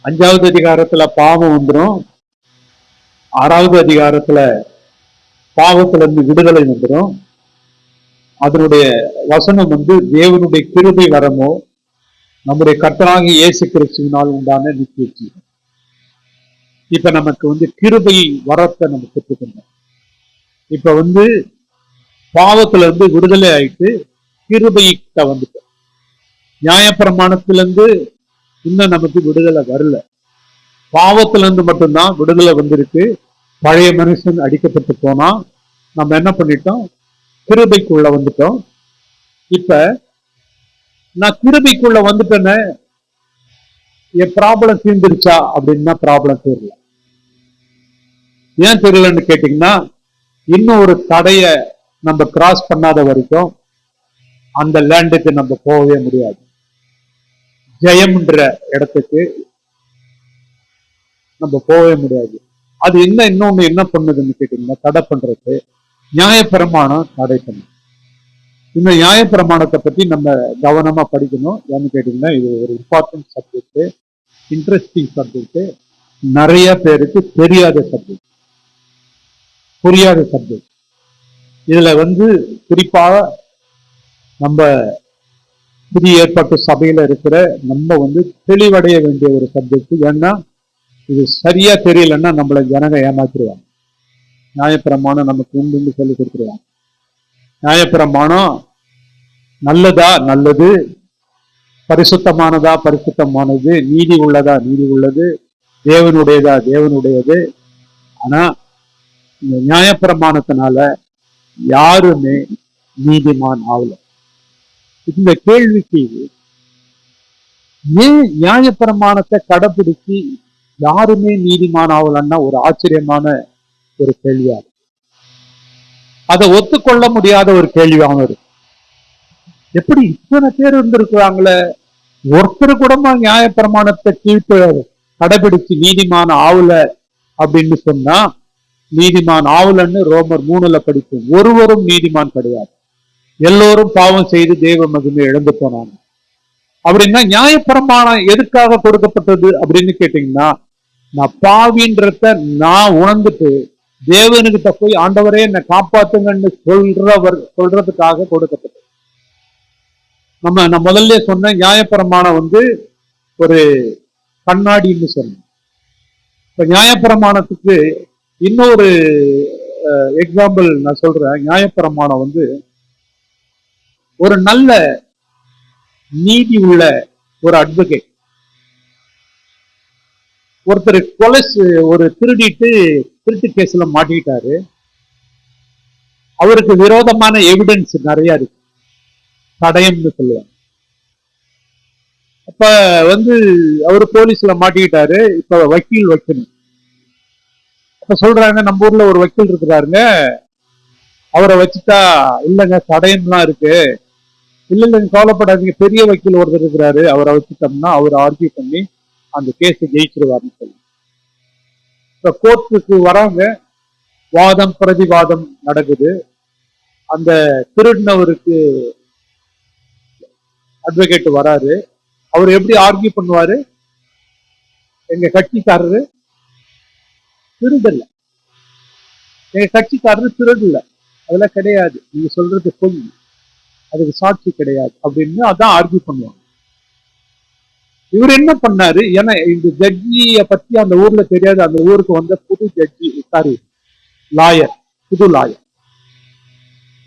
[SPEAKER 5] 5வது அதிகாரத்துல பாவம் வந்துடும், 6வது அதிகாரத்துல பாவத்துல இருந்து விடுதலை வந்துடும். அதனுடைய வசனம் தேவனுடைய கிருபை வரமோ நம்முடைய கர்த்தராகிய இயேசு கிறிஸ்துவினால் உண்டான நித்திய ஜீவன். இப்ப நமக்கு கிருபை வரத்தை நம்ம பெற்றுக்கணும். இப்ப பாவத்துல இருந்து விடுதலை ஆயிட்டு கிருபைகிட்ட வந்துட்டோம். நியாயப்பிரமாணத்திலிருந்து இன்னும் நமக்கு விடுதலை வரல. பாவத்துல இருந்து மட்டும்தான் விடுதலை வந்திருக்கு. பழைய மனுஷன் அடிக்கப்பட்டு போனா நம்ம என்ன பண்ணிட்டோம்? கிருபைக்குள்ள வந்துட்டோம். இப்ப நான் கிருபைக்குள்ள வந்துட்டேன்னு என் ப்ராப்ளம் தீர்ந்துருச்சா அப்படின்னா ப்ராப்ளம் தெரியல. ஏன் தெரியலன்னு கேட்டீங்கன்னா, இன்னும் ஒரு தடைய நம்ம கிராஸ் பண்ணாத வரைக்கும் அந்த லேண்டுக்கு நம்ம போகவே முடியாது. ஜெயம்ன்ற இடத்துக்கு நம்ம போகவே முடியாது. அது இன்னொன்னு என்ன பண்ணுதுன்னு கேட்டீங்கன்னா, தடை பண்றது நியாயப்பிரமாணம் தடை பண்ணும். இந்த நியாயப்பிரமாணத்தை பத்தி நம்ம கவனமா படிக்கணும். ஏன்னு கேட்டீங்கன்னா, இது ஒரு இம்பார்ட்டன்ட் சப்ஜெக்ட், இன்ட்ரெஸ்டிங் சப்ஜெக்ட், நிறைய பேருக்கு தெரியாத சப்ஜெக்ட், புரியாத சப்ஜெக்ட். இதுல குறிப்பாக நம்ம புதிய ஏற்பாட்டு சபையில இருக்கிற நம்ம தெளிவடைய வேண்டிய ஒரு சப்ஜெக்ட். ஏன்னா இது சரியா தெரியலன்னா நம்மளை ஜனங்க ஏமாத்திடுவாங்க. நியாயப்பிரமாணம் நமக்கு உண்டு சொல்லி கொடுத்துருவாங்க. நியாயப்பிரமாணம் நல்லதா நல்லது, பரிசுத்தமானதா பரிசுத்தமானது, நீதி உள்ளதா நீதி உள்ளது, தேவனுடையதா தேவனுடையது. ஆனா இந்த நியாயப்பிரமாணத்தினால யாருமே நீதிமான் ஆகல. இந்த கேள்விக்கு ஏன் நியாயப்பிரமாணத்தை கடைபிடிச்சு யாருமே நீதிமான் ஆகலன்னா ஒரு ஆச்சரியமான ஒரு கேள்வியா இருக்கு. அதை ஒத்துக்கொள்ள முடியாத ஒரு கேள்வியாகவும் இருக்கு. எப்படி இத்தனை பேர் இருந்திருக்கிறாங்களே, ஒருத்தர் கூடமா நியாயப்பிரமாணத்தை கடைபிடிச்சு நீதிமான் ஆகல அப்படின்னு சொன்னா, நீதிமான் ஆவலன்னு ரோமர் 3ல படிக்கும். ஒருவரும் நீதிமான் கிடையாது, எல்லோரும் பாவம் செய்து தேவ மகிமை இழந்து போனாங்க. அப்படின்னா நியாயப்பிரமாணம் எதுக்காக கொடுக்கப்பட்டது அப்படின்னு கேட்டீங்கன்னா, நான் பாவின்றத நான் உணர்ந்துட்டு தேவனுக்கிட்ட போய் ஆண்டவரே என்னை காப்பாத்துங்கன்னு சொல்றதுக்காக கொடுக்கப்பட்டது. நான் முதல்ல சொன்ன நியாயப்பிரமாணம் வந்து ஒரு கண்ணாடின்னு சொன்னேன். இப்ப நியாயப்பிரமாணத்துக்கு இன்னொரு எக்ஸாம்பிள் நான் சொல்றேன். நியாயப்பிரமாணம் வந்து ஒரு நல்ல நீதி உள்ள ஒரு அட்வொகேட். ஒருத்தர் ஒரு திருட்டு கேஸ்ல மாட்டிக்கிட்டாரு. அவருக்கு விரோதமான எவிடன்ஸ் நிறைய இருக்கு, தடயம்னு சொல்லுவாங்க. அப்ப வந்து அவரு போலீஸ்ல மாட்டிக்கிட்டாரு. இப்ப வக்கீல் வைக்கணும். அப்ப சொல்றாங்க, நம்ம ஊர்ல ஒரு வக்கீல் இருக்கிறாருங்க, அவரை வச்சுட்டா இல்லைங்க தடயம்லாம் இருக்கு. இல்லைங்க கவலைப்படாதீங்க, பெரிய வக்கீல் ஒருத்தர் இருக்கிறாரு, அவரை வச்சுட்டோம்னா அவர் ஆர்கியூ பண்ணி அந்த கேஸை ஜெயிச்சிருவாருன்னு சொல்லி இப்ப கோர்ட்டுக்கு வராங்க. வாதம் பிரதிவாதம் நடக்குது. அந்த திருடினவருக்கு அட்வொகேட் வராரு. அவர் எப்படி ஆர்கியூ பண்ணுவாரு? எங்க கட்சிக்காரரு திருடல, எங்க கட்சிக்காரரு திருடல, அதெல்லாம் கிடையாது, நீங்க சொல்றது பொய், அதுக்கு சாட்சி கிடையாது அப்படின்னு அதான் ஆர்கியூ பண்ணுவாங்க. இவர் என்ன பண்ணாரு? ஏன்னா இந்த ஜட்ஜிய பத்தி அந்த ஊர்ல தெரியாது. அந்த ஊருக்கு வந்த புது ஜட்ஜி, லாயர், புது லாயர்.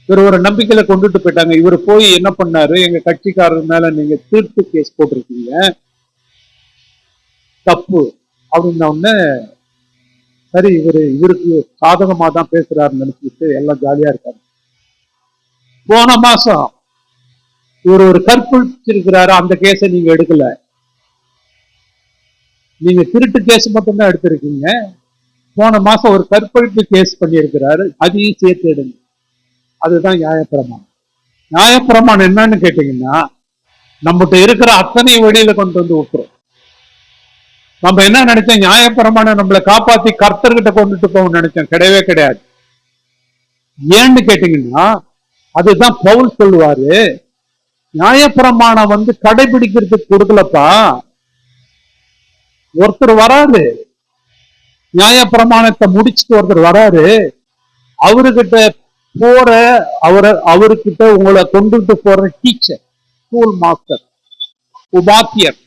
[SPEAKER 5] இவர் ஒரு நம்பிக்கையில கொண்டுட்டு போயிட்டாங்க. இவர் போய் என்ன பண்ணாரு? எங்க கட்சிக்காரர் மேல நீங்க திருட்டு கேஸ் போட்டிருக்கீங்க, தப்பு அப்படின்ன உடனே சரி இவருக்கு சாதகமா தான் பேசுறாருன்னு நினைச்சிட்டு எல்லாம் ஜாலியா இருக்காரு. போன மாசம் இவர் ஒரு கற்பழிச்சிருக்கிறாரு, அந்த கேஸை நீங்க எடுக்கல, நீங்க திருட்டு கேஸ் மட்டும்தான் எடுத்திருக்கீங்க. போன மாசம் ஒரு கற்பழிப்பு கேஸ் பண்ணியிருக்கிறாரு, அதையும் சேர்த்து எடுங்க. அதுதான் நியாயப்பிரமாணம். நியாயப்பிரமாணம் என்னன்னு கேட்டீங்கன்னா, நம்மகிட்ட இருக்கிற அத்தனை வழியில கொண்டு வந்து விட்டுரும். நம்ம என்ன நினைச்சோம்? நியாயப்பிரமாணம் நம்மளை காப்பாத்தி கர்த்தர்கிட்ட கொண்டுட்டு போகணும்னு நினைச்சோம். கிடையவே கிடையாது. ஏன்னு கேட்டீங்கன்னா, அதுதான் பவுல் சொல்லுவாரு, நியாயப்பிரமாணம் வந்து கடைபிடிக்கிறதுக்கு கொடுக்கலப்பா. ஒருத்தர் வராரு, நியாயப்பிரமாணத்தை முடிச்சுட்டு ஒருத்தர் வராரு, அவர்கிட்ட அவர்கிட்ட உங்களை கொண்டுட்டு போற டீச்சர், ஸ்கூல் மாஸ்டர், உபாத்தியர்.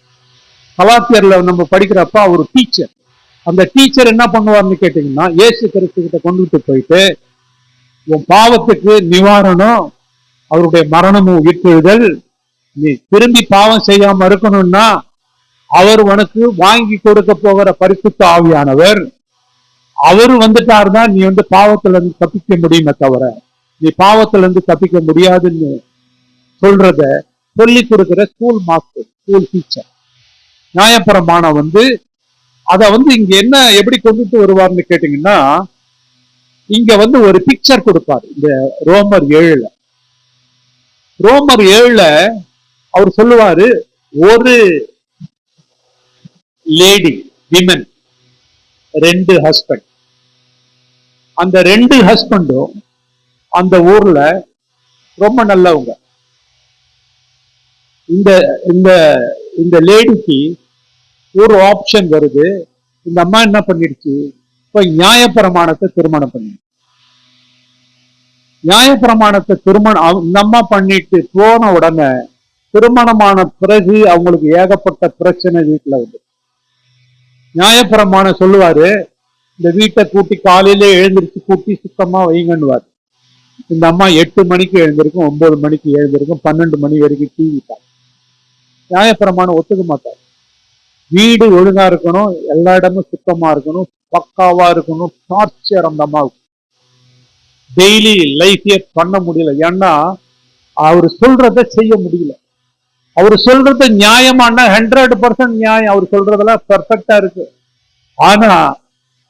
[SPEAKER 5] கலாத்தியர்ல நம்ம படிக்கிறப்ப அவர் டீச்சர். அந்த டீச்சர் என்ன பண்ணுவார்னு கேட்டீங்கன்னா, இயேசு கிறிஸ்து கிட்ட கொண்டுட்டு போயிட்டு உன் பாவத்துக்கு நிவாரணம், அவருடைய மரணமும் உயிர்த்தெழுதல், நீ திரும்பி பாவம் செய்யாம இருக்கணும்னா அவர் உனக்கு வாங்கி கொடுக்க போகிற பரிசுத்த ஆவியானவர், அவரு வந்துட்டாருன்னா நீ வந்து பாவத்துல இருந்து தப்பிக்க முடியுமே தவிர நீ பாவத்துல இருந்து தப்பிக்க முடியாதுன்னு சொல்றத சொல்லி கொடுக்கிற ஸ்கூல் மாஸ்டர், ஸ்கூல் டீச்சர். நியாயப்பிரமாணம் வந்து அத வந்து இங்க என்ன எப்படி கொண்டுட்டு வருவார்னு கேட்டீங்கன்னா, இங்க வந்து ஒரு பிக்சர் கொடுப்பார். இந்த ரோமர் 7ல அவர் சொல்லுவாரு, ஒரு லேடி, விமன், 2 ஹஸ்பண்ட். அந்த 2 ஹஸ்பண்டும் அந்த ஊர்ல ரொம்ப நல்லவங்க. இந்த இந்த இந்த லேடிக்கு ஒரு ஆப்ஷன் வருது. இந்த அம்மா என்ன பண்ணிடுச்சு? போய் நியாயப்பிரமாணத்தை திருமணம் பண்ணி, நியாயப்பிரமாணத்தை திருமணம் இந்த அம்மா பண்ணிட்டு போன உடனே திருமணமான பிறகு அவங்களுக்கு ஏகப்பட்ட பிரச்சனை வீட்டுல வந்து. நியாயப்பிரமாணம் சொல்லுவாரு, இந்த வீட்டை கூட்டி காலையில எழுந்திருச்சு கூட்டி சுத்தமா வைங்கன்னுவார். இந்த அம்மா 8 மணிக்கு எழுந்திருக்கும், 9 மணிக்கு எழுந்திருக்கும், 12 மணி வரைக்கும் டிவி பார்க்கும். நியாயப்பிரமாணம் ஒத்துக்க மாட்டார். வீடு ஒழுங்கா இருக்கணும், எல்லா இடமும் சுத்தமா இருக்கணும், பக்காவா இருக்கணும். டார்ச்சர் அந்த அம்மாவுக்கு. டெய்லி லைஃபே பண்ண முடியல. ஏன்னா அவர் சொல்றத செய்ய முடியல. அவர் சொல்றது நியாயமான 100% நியாயம், அவர் சொல்றதெல்லாம் பெர்ஃபெக்டா இருக்கு. ஆனா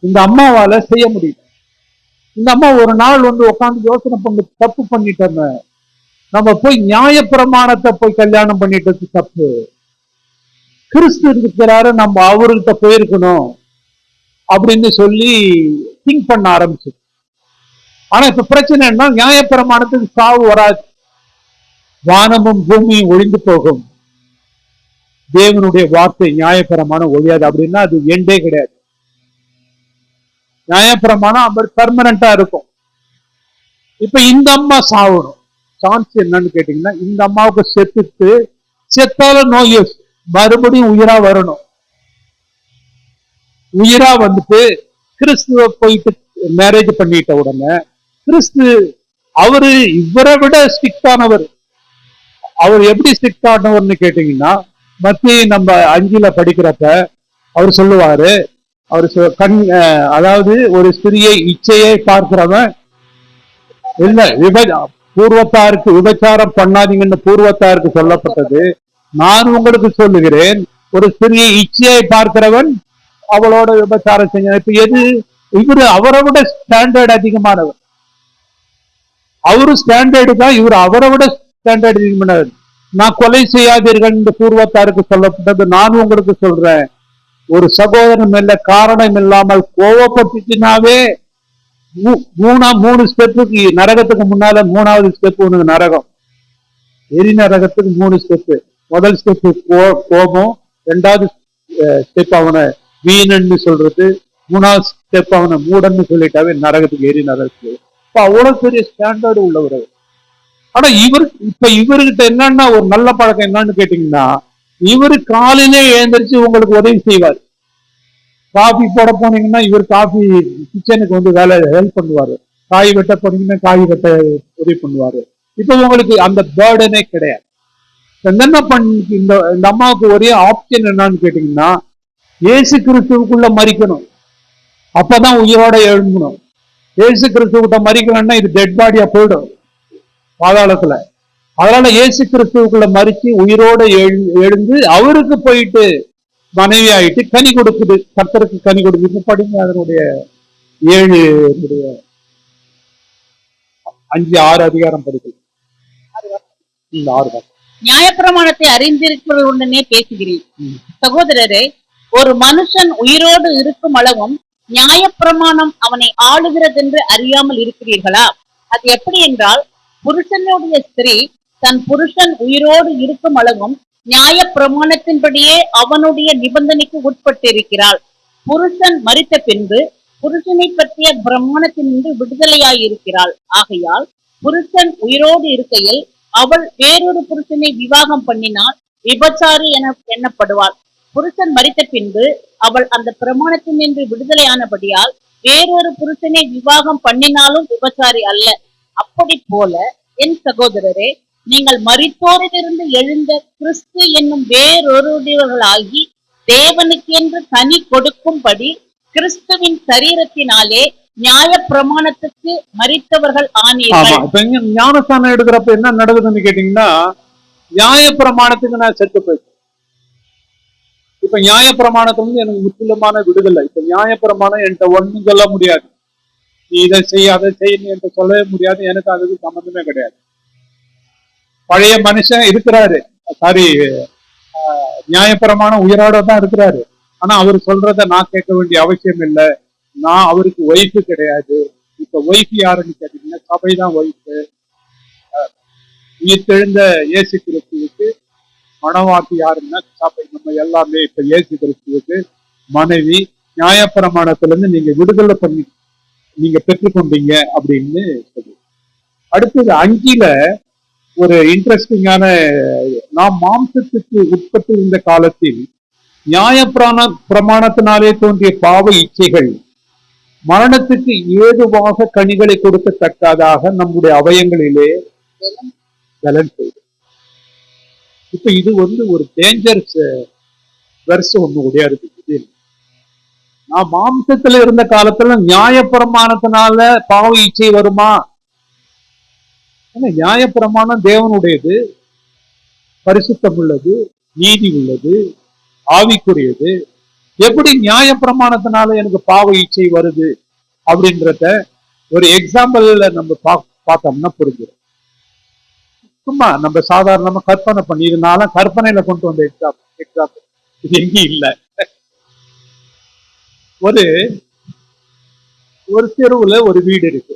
[SPEAKER 5] இந்த அம்மாவால செய்ய முடியல. இந்த அம்மா ஒரு நாள் வந்து உட்காந்து யோசனை பண்ணி, தப்பு பண்ணிட்டோமே, நம்ம போய் நியாயப்பிரமாணத்தை போய் கல்யாணம் பண்ணிட்டது தப்பு, கிறிஸ்து இருக்கிறாரு, நம்ம அவர்கிட்ட போயிருக்கணும் அப்படின்னு சொல்லி திங்க் பண்ண ஆரம்பிச்சு. ஆனா இப்ப பிரச்சனை என்ன? நியாயப்பிரமாணத்துக்கு சாவு வராது, வானமும் பூமியும் ஒழிந்து போகும், தேவனுடைய வார்த்தை நியாயப்பிரமாணம் ஒழியாது. அப்படின்னா அது எண்டே கிடையாது. நியாயப்பிரமாணம் பெர்மனண்டா இருக்கும். இப்ப இந்த அம்மா சாவணும். சான்ஸ் என்னன்னு கேட்டீங்கன்னா, இந்த அம்மாவுக்கு செத்தாலும் நோ யூஸ், மறுபடியும் உயிரா வரணும். உயிரா வந்துட்டு கிறிஸ்துவ போயிட்டு மேரேஜ் பண்ணிட்ட உடனே கிறிஸ்து அவரு இவரை விட ஸ்ட்ரிக்டானவர். அவர் எப்படி ஸ்ட்ரிக்ட் ஆனவர்னு கேட்டீங்கன்னா, மத்திய நம்ம 5 படிக்கிறப்ப அவர் சொல்லுவாரு, அவர் அதாவது ஒரு ஸ்திரியை இச்சையை பார்க்கிறவன் இல்ல, பூர்வத்தாருக்கு விபச்சாரம் பண்ணாதீங்கன்னு பூர்வத்தாருக்கு சொல்லப்பட்டது. நான் உங்களுக்கு சொல்லுகிறேன், ஒரு ஸ்திரியை இச்சையை பார்க்கிறவன் அவளோட விபச்சாரம் செஞ்ச. இப்ப எது இவரு அவரை விட ஸ்டாண்டர்ட் அதிகமானவர். அவரு ஸ்டாண்டர்டு தான், இவர் அவரை விட ஸ்டாண்டர்ட் அதிகமானவர். நான் கொலை செய்யாதீர்கள் என்று பூர்வத்தாருக்கு சொல்லப்பட்டது. நான் உங்களுக்கு சொல்றேன், ஒரு சகோதரன் மேல காரணம் இல்லாமல் கோவப்பட்டுச்சுனாவே 3 ஸ்டெப்புக்கு நரகத்துக்கு முன்னால 3வது ஸ்டெப் உனக்கு நரகம். எரி நரகத்துக்கு 3 ஸ்டெப்பு. முதல் ஸ்டெப்பு கோபம், 2வது ஸ்டெப் அவனை வீணன்னு சொல்றது, 3வது ஸ்டெப் அவனை மூடன்னு சொல்லிட்டாவே நரகத்துக்கு, எரி நரகத்துக்கு. இப்ப அவ்வளவு பெரிய ஸ்டாண்டர்டு உள்ளவர். ஆனா இவர்கிட்ட என்னன்னா ஒரு நல்ல பழக்கம் என்னன்னு கேட்டீங்கன்னா, இவரு காலையிலே எழுந்திரிச்சு உங்களுக்கு உதவி செய்வார். காஃபி போட போனீங்கன்னா இவர் காஃபி கிச்சனுக்கு வந்து வேலை ஹெல்ப் பண்ணுவாரு. காய் வெட்ட போனீங்கன்னா காய் வெட்ட உதவி பண்ணுவாரு. இப்ப உங்களுக்கு அந்த பேர்டனே கிடையாது. என்ன இந்த அம்மாவுக்கு ஒரே ஆப்ஷன் என்னன்னு கேட்டீங்கன்னா, இயேசு கிறிஸ்துவுக்குள்ள மறிக்கணும், அப்பதான் உயிரோட எழும்பணும். இயேசு கிறிஸ்துவிட்ட மறிக்கணும்னா இது டெட் பாடியா போயிடும் பாதாளத்துல. அதனால இயேசு கிறிஸ்துவுக்குள்ள மறிச்சு உயிரோட எழுந்து அவருக்கு போயிட்டு மனைவி ஆயிட்டு கனி கொடுக்குது, கர்த்தருக்கு கனி கொடுக்குது. படிங்க அதனுடைய 7, 5, 6 அதிகாரம் படிக்குது. 6
[SPEAKER 3] நியாயப்பிரமாணத்தை அறிந்திருக்கிறவுடனே பேசுகிறேன். சகோதரரே, ஒரு மனுஷன் உயிரோடு இருக்கும் அளவும் நியாயப்பிரமாணம் அவனை ஆளுகிறதென்று அறியாமல் இருக்கிறீர்களா? அது எப்படி என்றால், புருஷனுடைய ஸ்திரீ தன் புருஷன் உயிரோடு இருக்கும் அளவும் நியாய பிரமாணத்தின்படியே அவனுடைய நிபந்தனைக்கு உட்பட்டிருக்கிறாள். புருஷன் மரித்த பின்பு புருஷனை பற்றிய பிரமாணத்தினின்று விடுதலையாயிருக்கிறாள். ஆகையால் புருஷன் உயிரோடு இருக்கையில் அவள் வேறொரு புருஷனை விவாகம் பண்ணினால் விபச்சாரி என எண்ணப்படுவாள். புருஷன் மரித்த பின்பு அவள் அந்த பிரமாணத்தினின்று விடுதலையானபடியால் வேறொரு புருஷனை விவாகம் பண்ணினாலும் விபச்சாரி அல்ல. அப்படி போல என் சகோதரரே, நீங்கள் மரித்தோரிலிருந்து எழுந்த கிறிஸ்து என்னும் வேறொருவர்களாகி தேவனுக்கென்று கனி கொடுக்கும்படி கிறிஸ்துவின் சரீரத்தினாலே நியாய பிரமாணத்துக்கு மரித்தவர்கள் ஆனீர்கள்.
[SPEAKER 5] ஞானஸ்தானம் எடுக்கிறப்ப என்ன நடக்குதுன்னு கேட்டீங்கன்னா, நியாய பிரமாணத்துக்கு நான் செத்து போயிட்டேன். இப்ப நியாய பிரமாணத்துல எனக்கு முற்றிலுமான விடுதலை. இப்ப நியாய பிரமாணம் என்கிட்ட ஒண்ணும் சொல்ல முடியாது. நீ இதை செய் அதை செய்யணும் என்று சொல்லவே முடியாது. எனக்கு அதுக்கு சம்மந்தமே கிடையாது. பழைய மனுஷன் இருக்கிறாரு, நியாயப்பிரமாணம் உயிரோட தான் இருக்கிறாரு. ஆனா அவர் சொல்றத நான் கேட்க வேண்டிய அவசியம் இல்லை. நான் அவருக்கு ஒய்ஃபு கிடையாது. இப்ப ஒய்ஃப் யாருன்னு கேட்டீங்கன்னா, சபைதான் ஒய்ஃபு. உயிர்த்தெழுந்த இயேசு கிறிஸ்துவுக்கு மனவாட்டி யாருன்னா சபை. நம்ம எல்லாமே இப்ப இயேசு கிறிஸ்துவுக்கு மனைவி. நியாயப்பிரமாணத்திலிருந்து நீங்க விடுதலை பண்ணி நீங்க பெற்றுக்கொண்டீங்க அப்படின்னு சொல்லி. அடுத்தது 5ல ஒரு இன்ட்ரெஸ்டிங்கான, நாம் மாம்சத்துக்கு உட்பட்டு இருந்த காலத்தில் நியாய பிரமாணத்தினாலே தோன்றிய பாவ இச்சைகள் மரணத்துக்கு ஏதுவாக கனிகளை கொடுக்கத்தக்கதாக நம்முடைய அவயங்களிலே பலன் செய்யும். இப்ப இது ஒரு டேஞ்சர்ஸ் வெர்ஸ் ஒண்ணு உடையாது. நான் மாம்சத்துல இருந்த காலத்துல நியாய பிரமாணத்தினால பாவ இச்சை வருமா? நியாய பிரமாணம் தேவனுடையது, பரிசுத்தம் உள்ளது, நீதி உள்ளது, ஆவிக்குரியது. எப்படி நியாய பிரமாணத்தினால எனக்கு பாவ இச்சை வருது அப்படின்றத ஒரு எக்ஸாம்பிள்ல நம்ம பார்த்தோம்னா புரிஞ்சிடும். சும்மா நம்ம சாதாரணமா கற்பனை பண்ணிருந்தாலும் கற்பனையில கொண்டு வந்த எக்ஸாம்பிள் இது எங்கேயும் இல்லை. ஒரு தெருவுல ஒரு வீடு இருக்கு.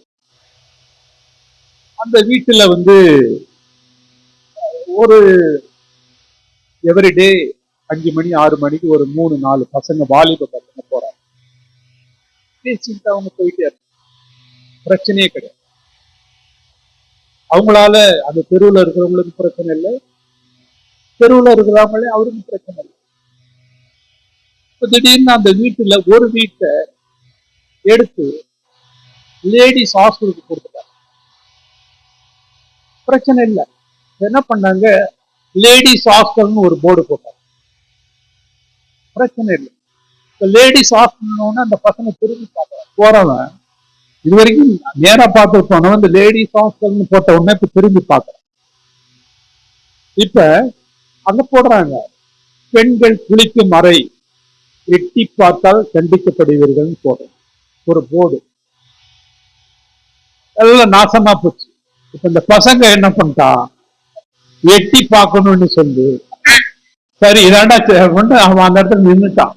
[SPEAKER 5] அந்த வீட்டுல ஒரு எவ்ரிடே 5 மணி 6 மணிக்கு ஒரு 3-4 பசங்க, வாலிப பசங்க போறாங்க. பேசிட்டு அவங்க போயிட்டே பிரச்சனையே கிடையாது. அவங்களால அந்த தெருவில் இருக்கிறவங்களுக்கு பிரச்சனை இல்லை, தெருவில் இருக்கிறவங்களே அவருக்கு பிரச்சனை இல்லை. திடீர்னு அந்த வீட்டுல ஒரு வீட்டை எடுத்து லேடிஸ் ஹாஸ்டலுக்கு கொடுத்துட்டாங்க. பிரச்சனை இல்லை. என்ன பண்ணாங்க, லேடிஸ் ஹாஸ்டல்னு ஒரு போர்டு போட்டாங்க. பிரச்சனை இல்லை. லேடிஸ் ஹாஸ்டல்னு அந்த பசங்க திரும்பி பார்க்க போறவன் இது வரைக்கும் நேரா பார்த்து போனவன் இந்த லேடிஸ் ஹாஸ்டல்னு போட்ட உடனே இப்ப திரும்பி பார்க்கறான். இப்ப அங்க போடுறாங்க, பெண்கள் குளிக்கும் அறை, எட்டி பார்த்தால் தண்டிக்கப்படுவீர்கள் போடுறோம் ஒரு போர்டு. எல்லாம் நாசமா போச்சு. இப்ப இந்த பசங்க என்ன பண்ணிட்டா, எட்டி பார்க்கணும்னு சொல்லி சரி இதாண்டா அவன் அந்த இடத்துல நின்றுட்டான்.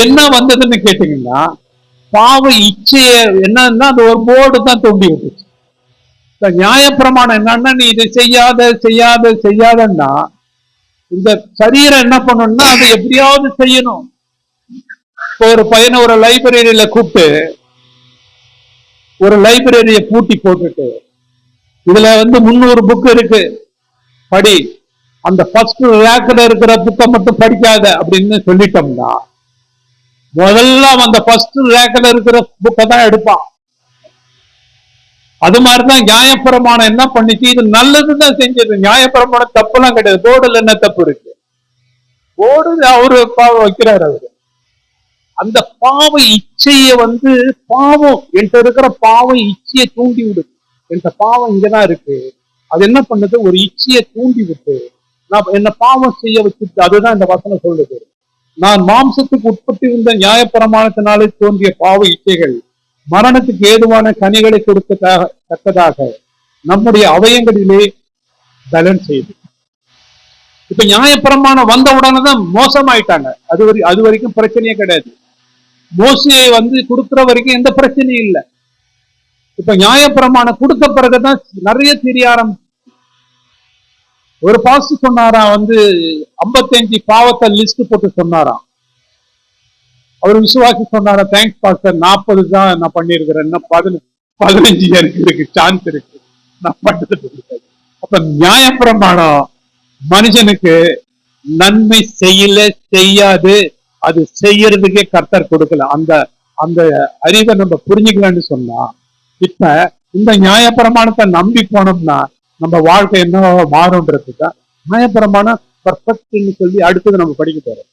[SPEAKER 5] என்ன வந்ததுன்னு கேட்டீங்கன்னா, பாவ இச்சைய என்னன்னா அந்த ஒரு போர்டு தான் தோண்டி விட்டுச்சு. நியாயப்பிரமாணம் என்னன்னா, நீ இதை செய்யாத செய்யாத செய்யாதன்னா இந்த சரீரம் என்ன பண்ணணும்னா அதை எப்படியாவது செய்யணும். இப்போ ஒரு பையனை ஒரு லைப்ரரியில கூப்பிட்டு ஒரு லைப்ரரியை பூட்டி போட்டுட்டு இதுல 300 புக் இருக்கு படி, அந்த ஃபர்ஸ்ட் ரேக்ல இருக்கிற புக்கை மட்டும் படிக்காத அப்படின்னு சொல்லிட்டோம்னா முதல்ல அந்த ஃபர்ஸ்ட் ரேக்ல இருக்கிற புக்கை தான் எடுப்பான். அது மாதிரிதான் நியாயப்பிரமாணம் என்ன பண்ணிச்சு, இது நல்லதுதான் செஞ்சது. நியாயப்பிரமாணம் தப்புலாம் கிடையாது. போர்டுல என்ன தப்பு இருக்கு? போர்டு அவரு வைக்கிறாரு. அவரு அந்த பாவ இச்சைய பாவம் என்கிட்ட இருக்கிற பாவ இச்சையை தூண்டி விடுது. என்கிட்ட பாவம் இங்கதான் இருக்கு. அது என்ன பண்ணுது, ஒரு இச்சையை தூண்டி விட்டு நான் என்ன பாவம் செய்ய வச்சுட்டு, அதுதான் இந்த வசனம் சொல்லுது. நான் மாம்சத்துக்கு உட்பட்டு இருந்த நியாயப்பிரமாணத்தினாலே தோன்றிய பாவ இச்சைகள் மரணத்துக்கு ஏதுவான கனிகளை கொடுக்கத்தக்கதாக நம்முடைய அவயங்களிலே பலன் செய்து. இப்ப நியாயப்பிரமாணம் வந்த உடனே தான் மோசமாயிட்டாங்க. அது வரைக்கும் பிரச்சனையே கிடையாது. மோசையை கொடுக்கிற வரைக்கும் எந்த பிரச்சனையும் இல்லை. இப்ப நியாயப்பிரமாணம் கொடுத்த பிறகுதான் நிறைய தெரிய ஆரம்பிச்சு. ஒரு பாஸ்டர் சொன்னாராம், 55 பாவத்தை லிஸ்ட் போட்டு சொன்னாராம். அவர் விசுவாசி சொன்னாரா, தேங்க்ஸ் பாஸ்டர், 40 தான் நான் பண்ணிருக்கிறேன், இன்னும் 15 இருக்கு சான்ஸ் இருக்கு நான் பண்ணது. அப்ப நியாயப்பிரமாணம் மனுஷனுக்கு நன்மை செய்யாது, அது செய்யறதுக்கே கர்த்தர் கொடுக்கல. அந்த அறிவை நம்ம புரிஞ்சுக்கலாம்னு சொன்னா, இப்ப இந்த நியாயப்பிரமாணத்தை நம்பி போனோம்னா நம்ம வாழ்க்கை என்ன மாறும்ன்றதுதான் நியாயப்பிரமாணம் பர்ஃபெக்ட்னு சொல்லி அடுத்தது நம்ம படிக்க போறோம்.